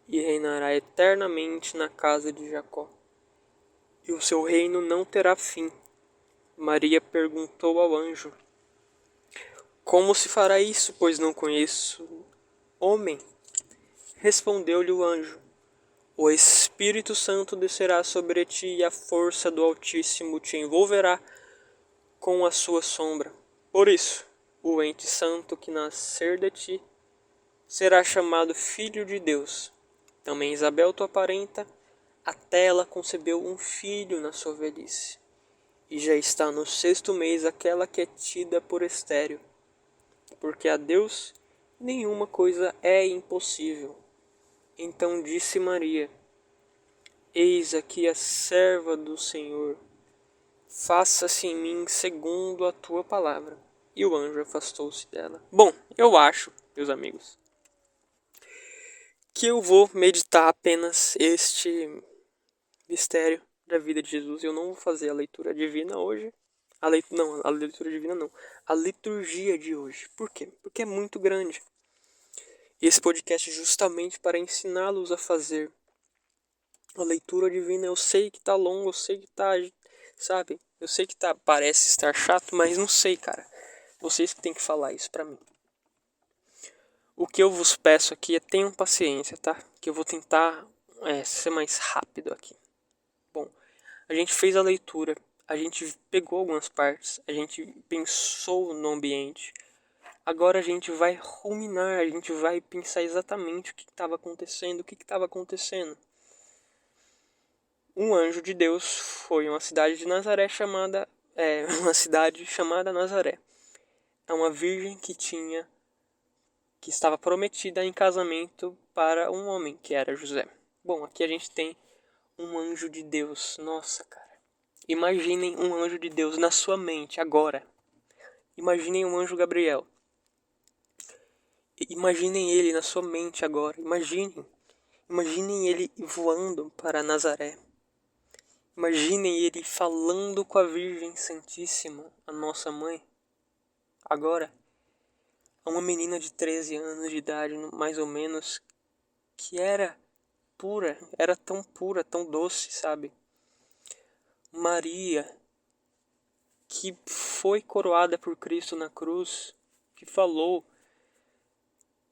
e reinará eternamente na casa de Jacó. E o seu reino não terá fim. Maria perguntou ao anjo: Como se fará isso, pois não conheço homem? Respondeu-lhe o anjo: O Espírito Santo descerá sobre ti e a força do Altíssimo te envolverá com a sua sombra. Por isso, o ente santo que nascer de ti será chamado Filho de Deus. Também Isabel, tua parenta, até ela concebeu um filho na sua velhice. E já está no 6º mês aquela que é tida por estéril. Porque a Deus nenhuma coisa é impossível. Então disse Maria: Eis aqui a serva do Senhor. Faça-se em mim segundo a tua palavra. E o anjo afastou-se dela. Bom, eu acho, meus amigos, que eu vou meditar apenas este mistério da vida de Jesus. Eu não vou fazer a leitura divina hoje. A leitura divina não. A liturgia de hoje. Por quê? Porque é muito grande. E esse podcast é justamente para ensiná-los a fazer a leitura divina. Eu sei que tá longo, eu sei que tá, sabe? Eu sei que tá, parece estar chato, mas não sei, cara. Vocês que tem que falar isso pra mim. O que eu vos peço aqui é tenham paciência, tá? Que eu vou tentar ser mais rápido aqui. Bom, a gente fez a leitura, a gente pegou algumas partes, a gente pensou no ambiente. Agora a gente vai ruminar, a gente vai pensar exatamente o que estava acontecendo, Um anjo de Deus foi a uma cidade de Nazaré chamada... uma cidade chamada Nazaré. É uma virgem que estava prometida em casamento para um homem, que era José. Bom, aqui a gente tem um anjo de Deus. Nossa, cara. Imaginem um anjo de Deus na sua mente agora. Imaginem um anjo Gabriel. Imaginem ele na sua mente agora. Imaginem ele voando para Nazaré. Imaginem ele falando com a Virgem Santíssima, a nossa mãe. Agora, a uma menina de 13 anos de idade, mais ou menos, que era pura, tão doce, sabe? Maria, que foi coroada por Cristo na cruz, que falou: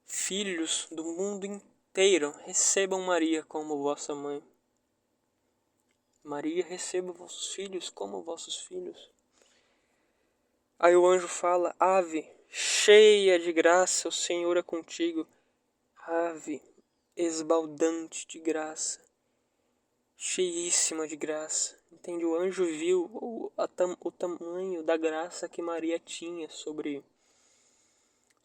filhos do mundo inteiro, recebam Maria como vossa mãe. Maria, receba vossos filhos como vossos filhos. Aí o anjo fala: ave, cheia de graça, o Senhor é contigo. Ave, esbaldante de graça, cheíssima de graça. Entende? O anjo viu o tamanho da graça que Maria tinha sobre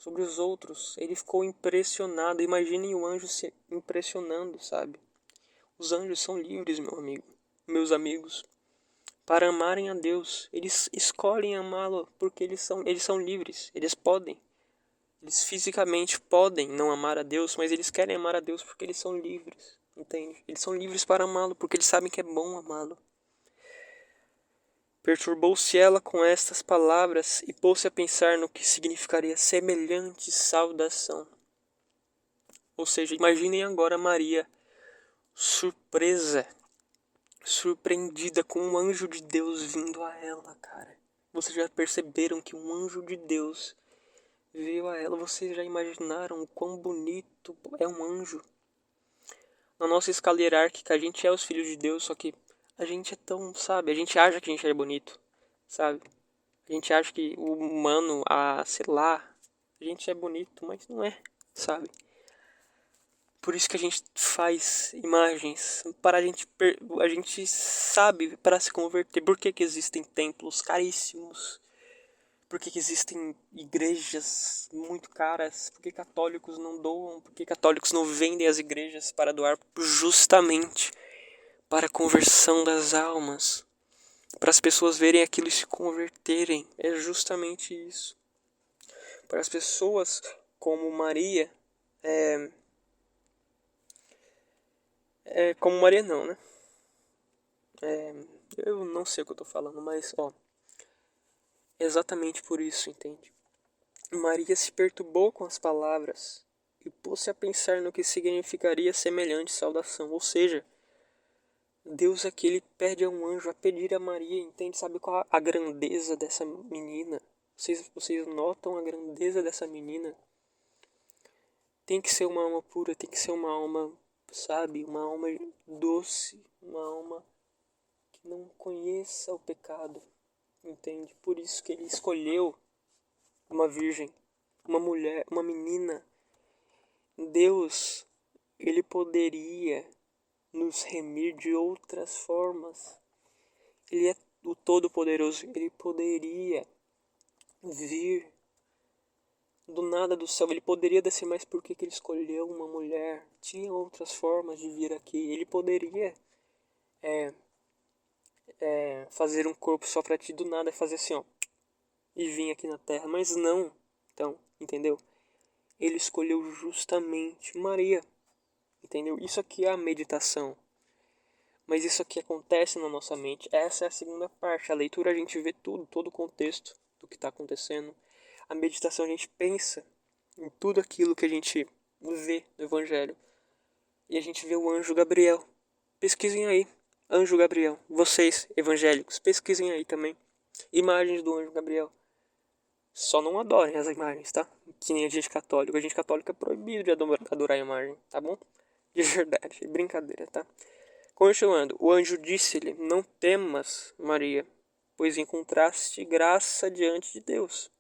os outros. Ele ficou impressionado. Imaginem o anjo se impressionando, sabe? Os anjos são livres, meus amigos, para amarem a Deus. Eles escolhem amá-lo porque eles são livres. Eles fisicamente podem não amar a Deus, mas eles querem amar a Deus porque eles são livres, entende? Eles são livres para amá-lo porque eles sabem que é bom amá-lo. Perturbou-se ela com estas palavras e pôs-se a pensar no que significaria semelhante saudação. Ou seja, imaginem agora Maria surpreendida com um anjo de Deus vindo a ela, cara. Vocês já perceberam que um anjo de Deus veio a ela? Vocês já imaginaram o quão bonito é um anjo? Na nossa escala hierárquica, a gente é os filhos de Deus, só que a gente é tão, sabe? A gente acha que a gente é bonito, sabe? A gente acha que o humano, sei lá, a gente é bonito, mas não é, sabe? Por isso que a gente faz imagens, a gente sabe para se converter. Por que existem templos caríssimos? Por que existem igrejas muito caras? Por que católicos não doam? Por que católicos não vendem as igrejas para doar? Justamente para a conversão das almas. Para as pessoas verem aquilo e se converterem. É justamente isso. Para as pessoas como Maria... como Maria não, né? Eu não sei o que eu tô falando, mas ó... exatamente por isso, entende? Maria se perturbou com as palavras e pôs-se a pensar no que significaria semelhante saudação. Ou seja, Deus aqui ele pede a um anjo a pedir a Maria, entende? Sabe qual a grandeza dessa menina? Vocês notam a grandeza dessa menina? Tem que ser uma alma pura, tem que ser uma alma, sabe? Uma alma doce, uma alma que não conheça o pecado, entende? Por isso que ele escolheu uma virgem, uma mulher, uma menina. Deus, ele poderia nos remir de outras formas. Ele é o Todo-Poderoso, ele poderia vir do nada do céu, ele poderia descer, mas por que ele escolheu uma mulher? Tinha outras formas de vir aqui. Ele poderia fazer um corpo só pra ti do nada, fazer assim, ó, e vir aqui na terra, mas não. Então, entendeu? Ele escolheu justamente Maria, entendeu? Isso aqui é a meditação. Mas isso aqui acontece na nossa mente. Essa é a segunda parte. A leitura a gente vê tudo, todo o contexto do que está acontecendo. A meditação a gente pensa em tudo aquilo que a gente vê no Evangelho. E a gente vê o anjo Gabriel. Pesquisem aí, anjo Gabriel. Vocês, evangélicos, pesquisem aí também. Imagens do anjo Gabriel. Só não adorem as imagens, tá? Que nem a gente católico. A gente católico é proibido de adorar a imagem, tá bom? De verdade, brincadeira, tá? Continuando, o anjo disse-lhe: não temas, Maria, pois encontraste graça diante de Deus.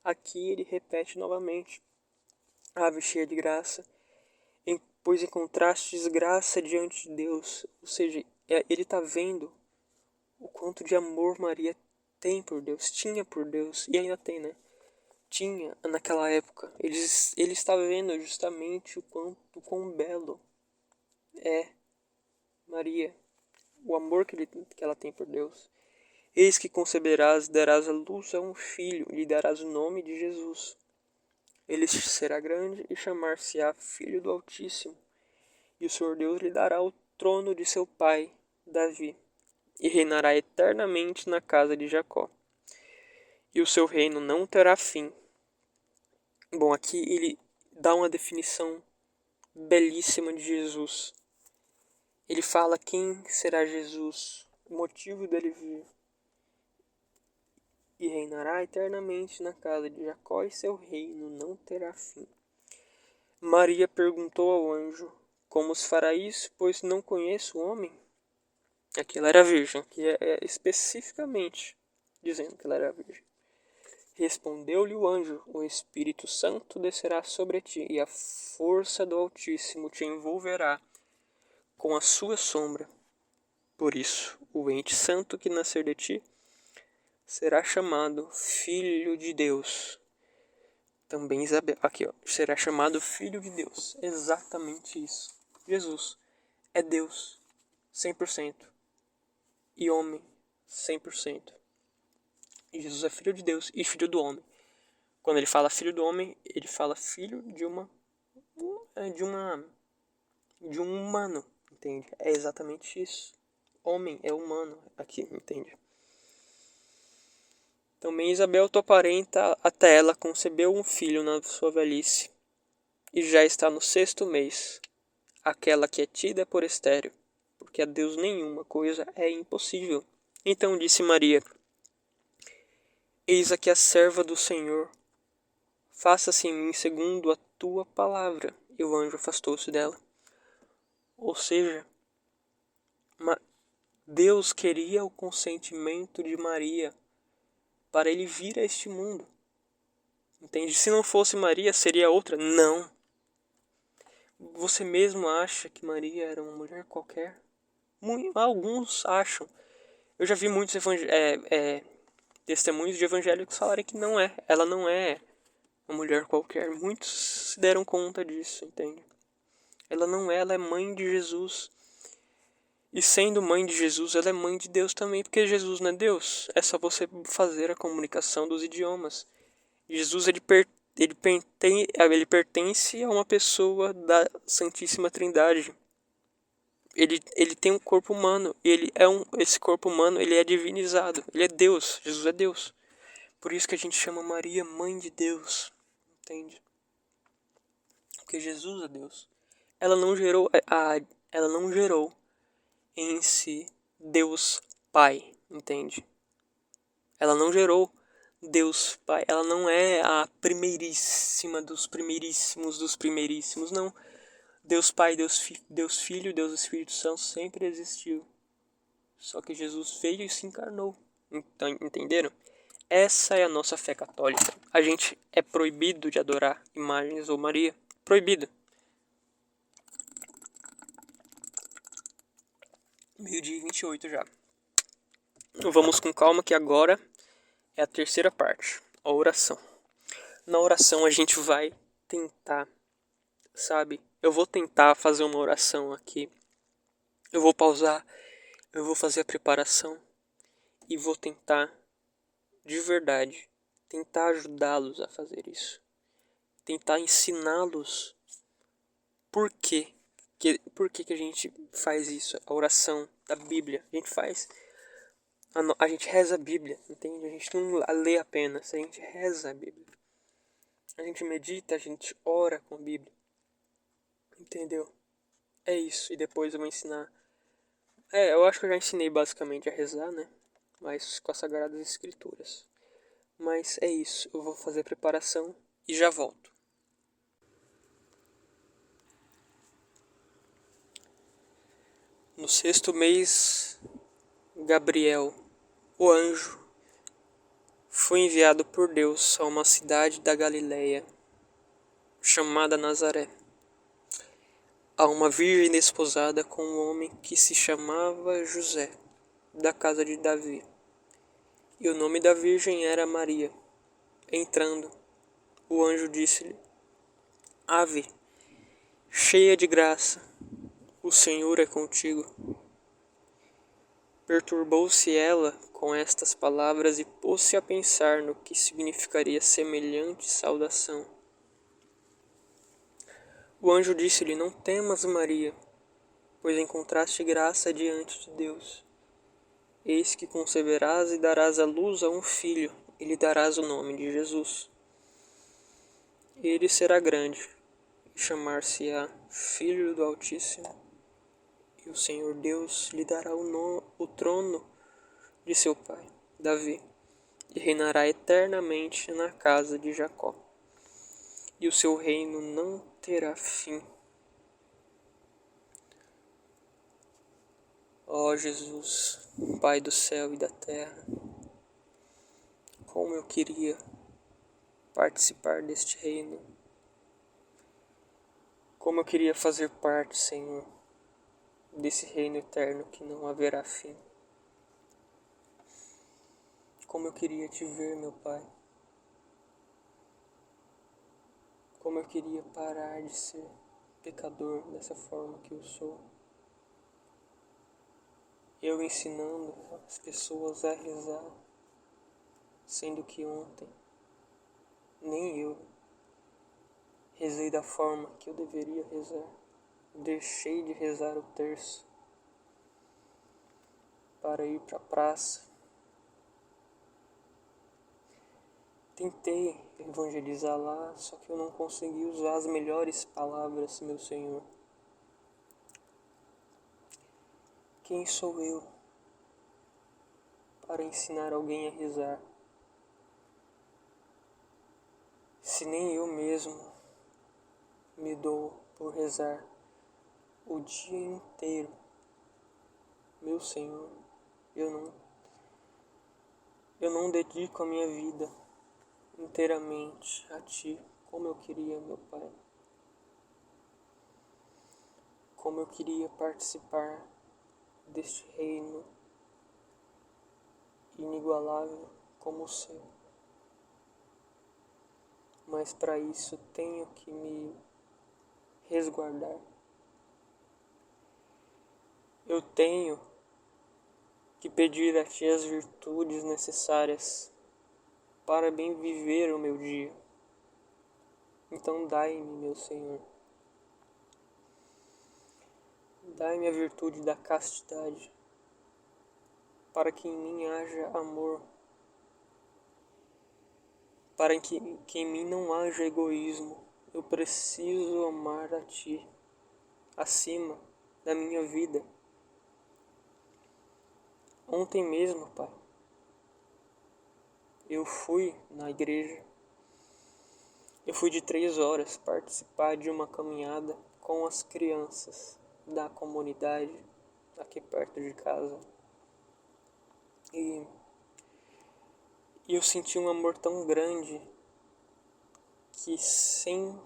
Aqui ele repete novamente: ave cheia de graça, pois encontrastes graça diante de Deus. Ou seja, ele está vendo o quanto de amor Maria tem por Deus, tinha por Deus, e ainda tem, né? Tinha naquela época. Ele está vendo justamente o quão belo é Maria, o amor que ela tem por Deus. Eis que conceberás, darás à luz a um filho, e lhe darás o nome de Jesus. Ele será grande e chamar-se-á Filho do Altíssimo, e o Senhor Deus lhe dará o trono de seu pai, Davi, e reinará eternamente na casa de Jacó. E o seu reino não terá fim. Bom, aqui ele dá uma definição belíssima de Jesus. Ele fala quem será Jesus, o motivo dele vir. E reinará eternamente na casa de Jacó, e seu reino não terá fim. Maria perguntou ao anjo: como se fará isso, pois não conheço o homem? Aqui ela era virgem, que é especificamente dizendo que ela era virgem. Respondeu-lhe o anjo: o Espírito Santo descerá sobre ti, e a força do Altíssimo te envolverá com a sua sombra. Por isso, o ente santo que nascer de ti será chamado Filho de Deus. Também Isabel, aqui ó, será chamado Filho de Deus. Exatamente isso. Jesus é Deus 100% e homem 100%. E Jesus é Filho de Deus e Filho do homem. Quando ele fala Filho do homem, ele fala filho de um humano, entende? É exatamente isso. Homem é humano aqui, entende? Também Isabel, tua parenta, até ela concebeu um filho na sua velhice, e já está no 6º mês, aquela que é tida por estéril, porque a Deus nenhuma coisa é impossível. Então disse Maria: eis aqui a serva do Senhor, faça-se em mim segundo a tua palavra. E o anjo afastou-se dela. Ou seja, Deus queria o consentimento de Maria para ele vir a este mundo. Entende? Se não fosse Maria, seria outra? Não. Você mesmo acha que Maria era uma mulher qualquer? Alguns acham. Eu já vi muitos testemunhos de evangélicos falarem que não é. Ela não é uma mulher qualquer. Muitos se deram conta disso, entende? Ela não é, ela é mãe de Jesus. E sendo mãe de Jesus, ela é mãe de Deus também, porque Jesus não é Deus. É só você fazer a comunicação dos idiomas. Jesus ele pertence a uma pessoa da Santíssima Trindade. Ele tem um corpo humano, e esse corpo humano ele é divinizado. Ele é Deus, Jesus é Deus. Por isso que a gente chama Maria mãe de Deus, entende? Porque Jesus é Deus. Ela não gerou em si Deus Pai, entende? Ela não gerou Deus Pai, ela não é a primeiríssima dos primeiríssimos, não. Deus Pai, Deus Filho, Deus Espírito Santo sempre existiu. Só que Jesus veio e se encarnou. Então, entenderam? Essa é a nossa fé católica. A gente é proibido de adorar imagens ou Maria. Proibido. 12:28 já. Vamos com calma que agora é a terceira parte, a oração. Na oração a gente vai tentar, sabe? Eu vou tentar fazer uma oração aqui. Eu vou pausar, eu vou fazer a preparação e vou tentar, de verdade, tentar ajudá-los a fazer isso. Tentar ensiná-los por quê. Por que a gente faz isso? A oração da Bíblia. A gente faz. A gente reza a Bíblia, entende? A gente não lê apenas, a gente reza a Bíblia. A gente medita, a gente ora com a Bíblia. Entendeu? É isso. E depois eu vou ensinar. Eu acho que eu já ensinei basicamente a rezar, né? Mas com as Sagradas Escrituras. Mas é isso. Eu vou fazer a preparação e já volto. No 6º mês, Gabriel, o anjo, foi enviado por Deus a uma cidade da Galileia, chamada Nazaré, a uma virgem desposada com um homem que se chamava José, da casa de Davi. E o nome da virgem era Maria. Entrando, o anjo disse-lhe: Ave, cheia de graça, o Senhor é contigo. Perturbou-se ela com estas palavras e pôs-se a pensar no que significaria semelhante saudação. O anjo disse-lhe: Não temas, Maria, pois encontraste graça diante de Deus. Eis que conceberás e darás à luz a um filho, e lhe darás o nome de Jesus. Ele será grande, e chamar-se-á Filho do Altíssimo, e o Senhor Deus lhe dará o trono de seu pai, Davi, e reinará eternamente na casa de Jacó, e o seu reino não terá fim. Ó Jesus, Pai do céu e da terra, como eu queria participar deste reino, como eu queria fazer parte, Senhor, desse reino eterno que não haverá fim. Como eu queria te ver, meu Pai. Como eu queria parar de ser pecador dessa forma que eu sou. Eu ensinando as pessoas a rezar, sendo que ontem nem eu rezei da forma que eu deveria rezar. Deixei de rezar o terço para ir para a praça. Tentei evangelizar lá, só que eu não consegui usar as melhores palavras, meu Senhor. Quem sou eu para ensinar alguém a rezar, se nem eu mesmo me dou por rezar o dia inteiro? Meu Senhor, eu não dedico a minha vida inteiramente a Ti, como eu queria, meu Pai. Como eu queria participar deste reino inigualável como o Seu. Mas para isso tenho que me resguardar. Eu tenho que pedir a Ti as virtudes necessárias para bem viver o meu dia. Então dai-me, meu Senhor. Dai-me a virtude da castidade, para que em mim haja amor, para que em mim não haja egoísmo. Eu preciso amar a Ti acima da minha vida. Ontem mesmo, Pai, eu fui na igreja. Eu fui de 3 horas participar de uma caminhada com as crianças da comunidade aqui perto de casa. E eu senti um amor tão grande que sem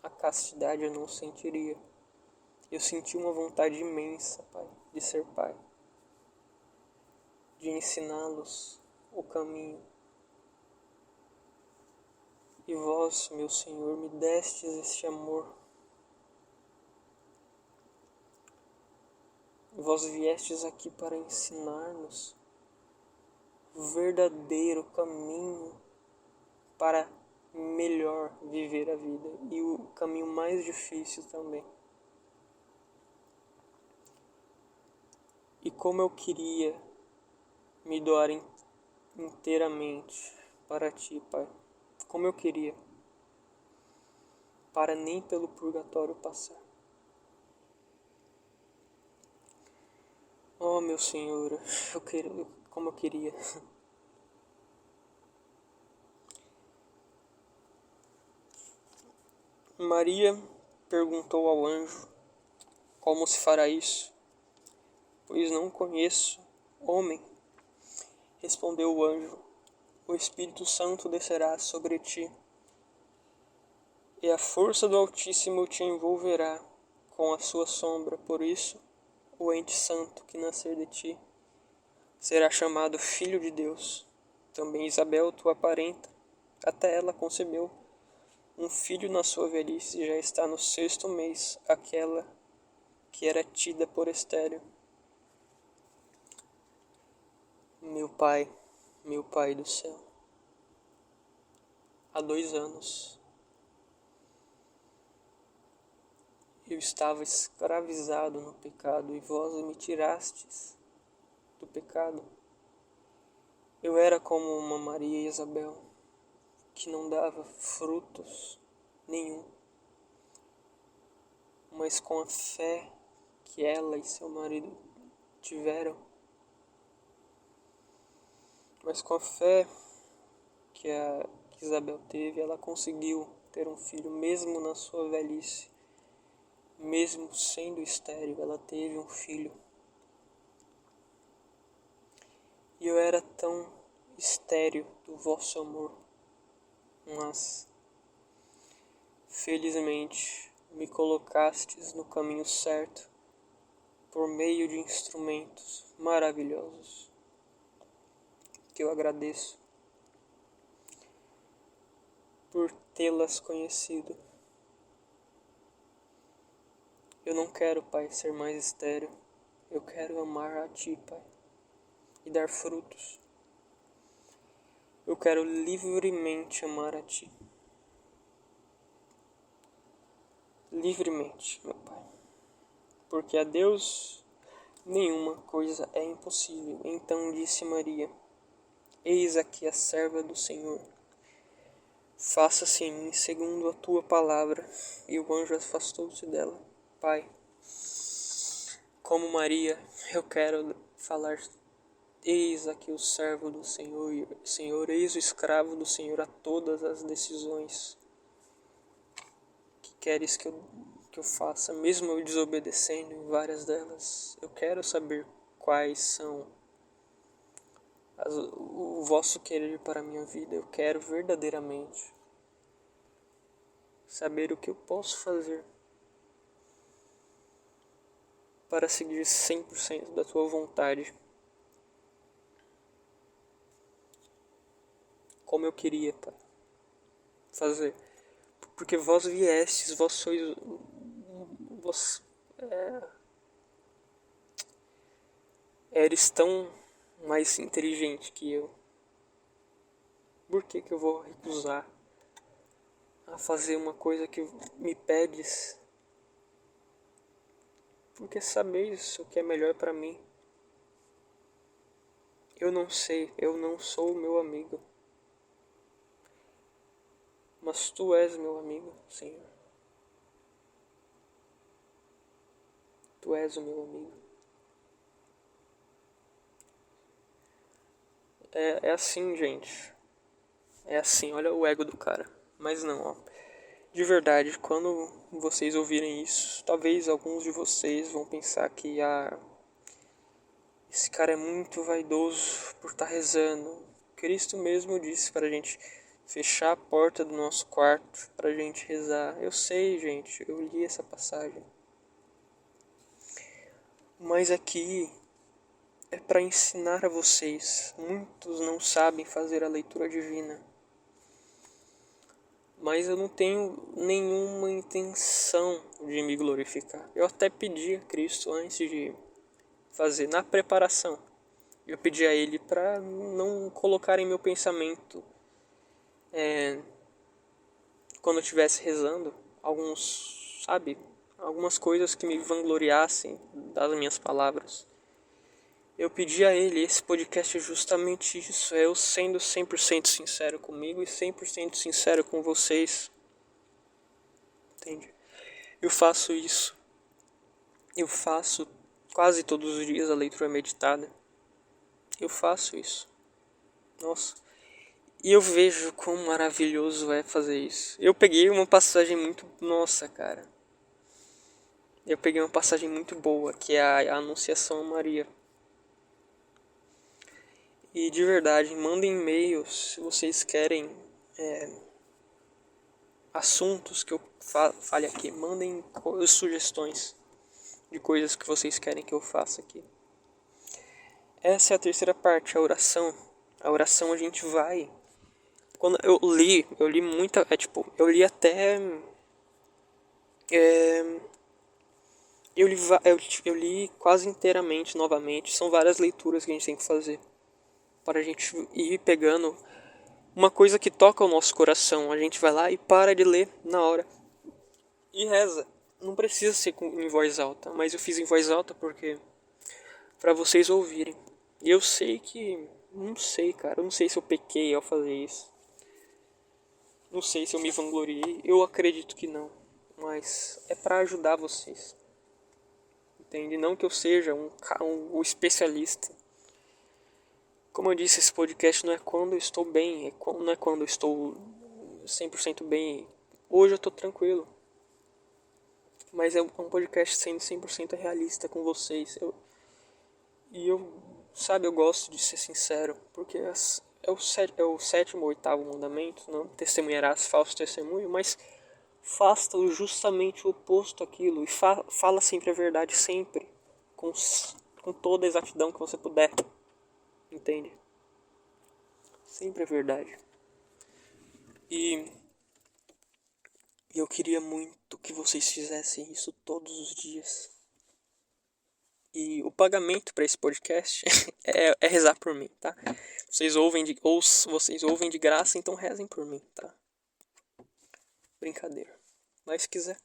a castidade eu não sentiria. Eu senti uma vontade imensa, Pai, de ser pai, de ensiná-los o caminho. E vós, meu Senhor, me destes este amor. Vós viestes aqui para ensinar-nos o verdadeiro caminho para melhor viver a vida e o caminho mais difícil também. E como eu queria me doar inteiramente para Ti, Pai. Como eu queria, para nem pelo purgatório passar. Oh, meu Senhor, como eu queria. Maria perguntou ao anjo: Como se fará isso? Pois não conheço homem. Respondeu o anjo: O Espírito Santo descerá sobre ti, e a força do Altíssimo te envolverá com a sua sombra. Por isso, o ente santo que nascer de ti será chamado Filho de Deus. Também Isabel, tua parenta, até ela concebeu um filho na sua velhice, e já está no 6º mês, aquela que era tida por estéril. Meu Pai do céu, há 2 anos Eu estava escravizado no pecado e vós me tirastes do pecado. Eu era como uma Maria e Isabel, que não dava frutos nenhum, mas com a fé que ela e seu marido tiveram, mas com a fé que Isabel teve, ela conseguiu ter um filho, mesmo na sua velhice, mesmo sendo estéril, ela teve um filho. E eu era tão estéril do vosso amor, mas felizmente me colocastes no caminho certo por meio de instrumentos maravilhosos, que eu agradeço por tê-las conhecido. Eu não quero, Pai, ser mais estéril. Eu quero amar a Ti, Pai, e dar frutos. Eu quero livremente amar a Ti. Livremente, meu Pai. Porque a Deus nenhuma coisa é impossível. Então disse Maria: Eis aqui a serva do Senhor. Faça-se em mim segundo a Tua palavra. E o anjo afastou-se dela. Pai, como Maria, eu quero falar: eis aqui o servo do Senhor, Senhor, eis o escravo do Senhor a todas as decisões que queres que eu faça, mesmo eu desobedecendo em várias delas. Eu quero saber quais são o vosso querer para a minha vida. Eu quero verdadeiramente saber o que eu posso fazer para seguir 100% da Tua vontade, como eu queria, Pai, fazer. Porque vós viestes, vós sois, vós eres tão mais inteligente que eu. Por que eu vou recusar a fazer uma coisa que me pedes? Porque sabeis o que é melhor para mim. Eu não sei, eu não sou meu amigo. Mas Tu és meu amigo, Senhor. Tu és o meu amigo. É assim, gente. É assim, olha o ego do cara. Mas não, ó. De verdade, quando vocês ouvirem isso, talvez alguns de vocês vão pensar que esse cara é muito vaidoso por estar rezando. Cristo mesmo disse para a gente fechar a porta do nosso quarto para a gente rezar. Eu sei, gente, eu li essa passagem. Mas aqui é para ensinar a vocês. Muitos não sabem fazer a leitura divina. Mas eu não tenho nenhuma intenção de me glorificar. Eu até pedi a Cristo antes de fazer, na preparação. Eu pedi a Ele para não colocar em meu pensamento, quando eu estivesse rezando, algumas coisas que me vangloriassem das minhas palavras. Eu pedi a Ele, esse podcast é justamente isso, é eu sendo 100% sincero comigo e 100% sincero com vocês. Entende? Eu faço isso. Eu faço quase todos os dias a leitura meditada. Eu faço isso. Nossa. E eu vejo quão maravilhoso é fazer isso. Eu peguei uma passagem muito... Nossa, cara. Eu peguei uma passagem muito boa, que é a Anunciação a Maria. E de verdade, mandem e-mails se vocês querem assuntos que eu fale aqui. Mandem sugestões de coisas que vocês querem que eu faça aqui. Essa é a terceira parte, a oração. A oração a gente vai... Quando eu li muita... eu li até... Eu li quase inteiramente novamente. São várias leituras que a gente tem que fazer para a gente ir pegando uma coisa que toca o nosso coração. A gente vai lá e para de ler na hora e reza. Não precisa ser em voz alta, mas eu fiz em voz alta porque para vocês ouvirem. E eu sei que, não sei, cara, eu não sei se eu pequei ao fazer isso. Não sei se eu me vangloriei, eu acredito que não, mas é para ajudar vocês. Entende? Não que eu seja um especialista. Como eu disse, esse podcast não é quando eu estou bem, não é quando eu estou 100% bem. Hoje eu estou tranquilo. Mas é um podcast sendo 100% realista com vocês. Sabe, eu gosto de ser sincero, porque é o sétimo ou oitavo mandamento, não testemunharás falso testemunho, mas faça justamente o oposto àquilo e fala sempre a verdade, sempre, com toda a exatidão que você puder, entende? Sempre a verdade. E eu queria muito que vocês fizessem isso todos os dias. E o pagamento para esse podcast é rezar por mim, tá? Vocês ouvem de graça, então rezem por mim, tá? Brincadeira. Mas se quiser.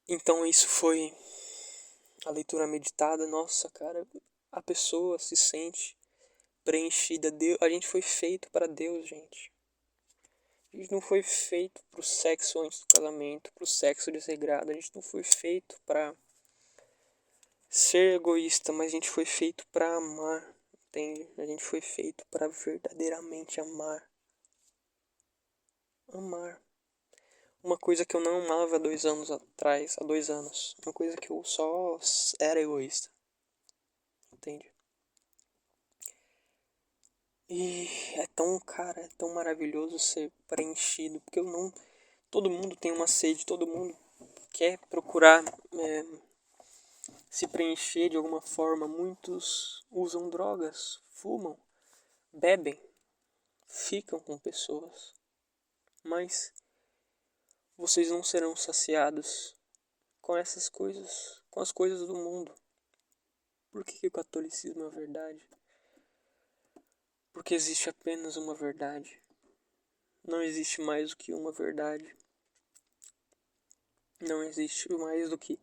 Então isso foi a leitura meditada. Nossa, cara, a pessoa se sente preenchida. A gente foi feito para Deus, gente. A gente não foi feito pro sexo antes do casamento, pro sexo desregrado. A gente não foi feito para ser egoísta, mas a gente foi feito para amar, entende? A gente foi feito para verdadeiramente amar. Amar. Uma coisa que eu não amava há 2 anos atrás, há 2 anos. Uma coisa que eu só era egoísta. Entende? E é tão, cara, é tão maravilhoso ser preenchido, porque eu não... Todo mundo tem uma sede, todo mundo quer procurar se preencher de alguma forma. Muitos usam drogas, fumam, bebem, ficam com pessoas. Mas vocês não serão saciados com essas coisas, com as coisas do mundo. Por que o catolicismo é a verdade? Porque existe apenas uma verdade. Não existe mais do que uma verdade. Não existe mais do que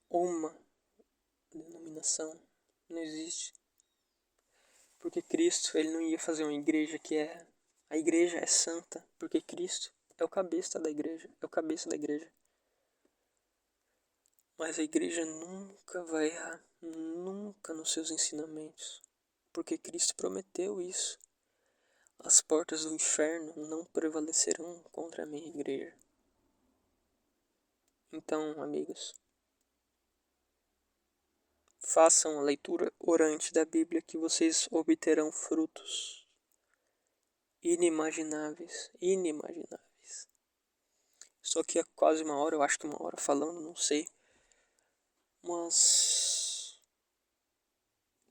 uma denominação. Não existe. Porque Cristo, ele não ia fazer uma igreja que é... A igreja é santa, porque Cristo é o cabeça da igreja. É o cabeça da igreja. Mas a igreja nunca vai errar. Nunca nos seus ensinamentos. Porque Cristo prometeu isso. As portas do inferno não prevalecerão contra a minha igreja. Então, amigos, façam a leitura orante da Bíblia que vocês obterão frutos inimagináveis. Inimagináveis. Estou aqui há quase 1 hora, eu acho que 1 hora falando, não sei. Mas,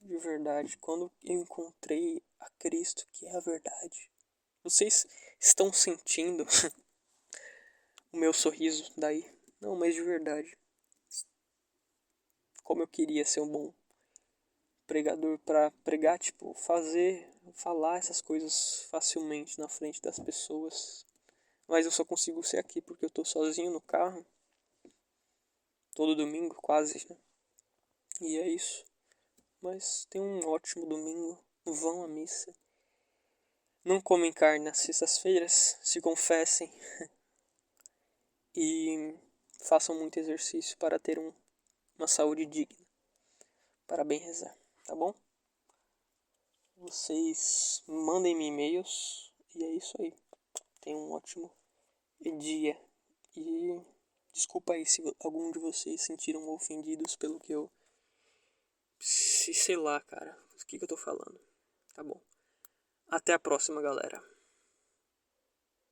de verdade, quando eu encontrei a Cristo, que é a verdade, vocês estão sentindo o meu sorriso daí? Não, mas de verdade. Como eu queria ser um bom pregador para pregar, tipo, falar essas coisas facilmente na frente das pessoas. Mas eu só consigo ser aqui porque eu tô sozinho no carro. Todo domingo, quase, né? E é isso. Mas tenham um ótimo domingo. Vão à missa. Não comem carne nas sextas-feiras. Se confessem. E façam muito exercício para ter uma saúde digna. Para bem rezar, tá bom? Vocês mandem-me e-mails. E é isso aí. Tenham um ótimo dia. E desculpa aí se algum de vocês se sentiram ofendidos pelo que eu... Sei lá, cara. O que eu tô falando. Tá bom. Até a próxima, galera.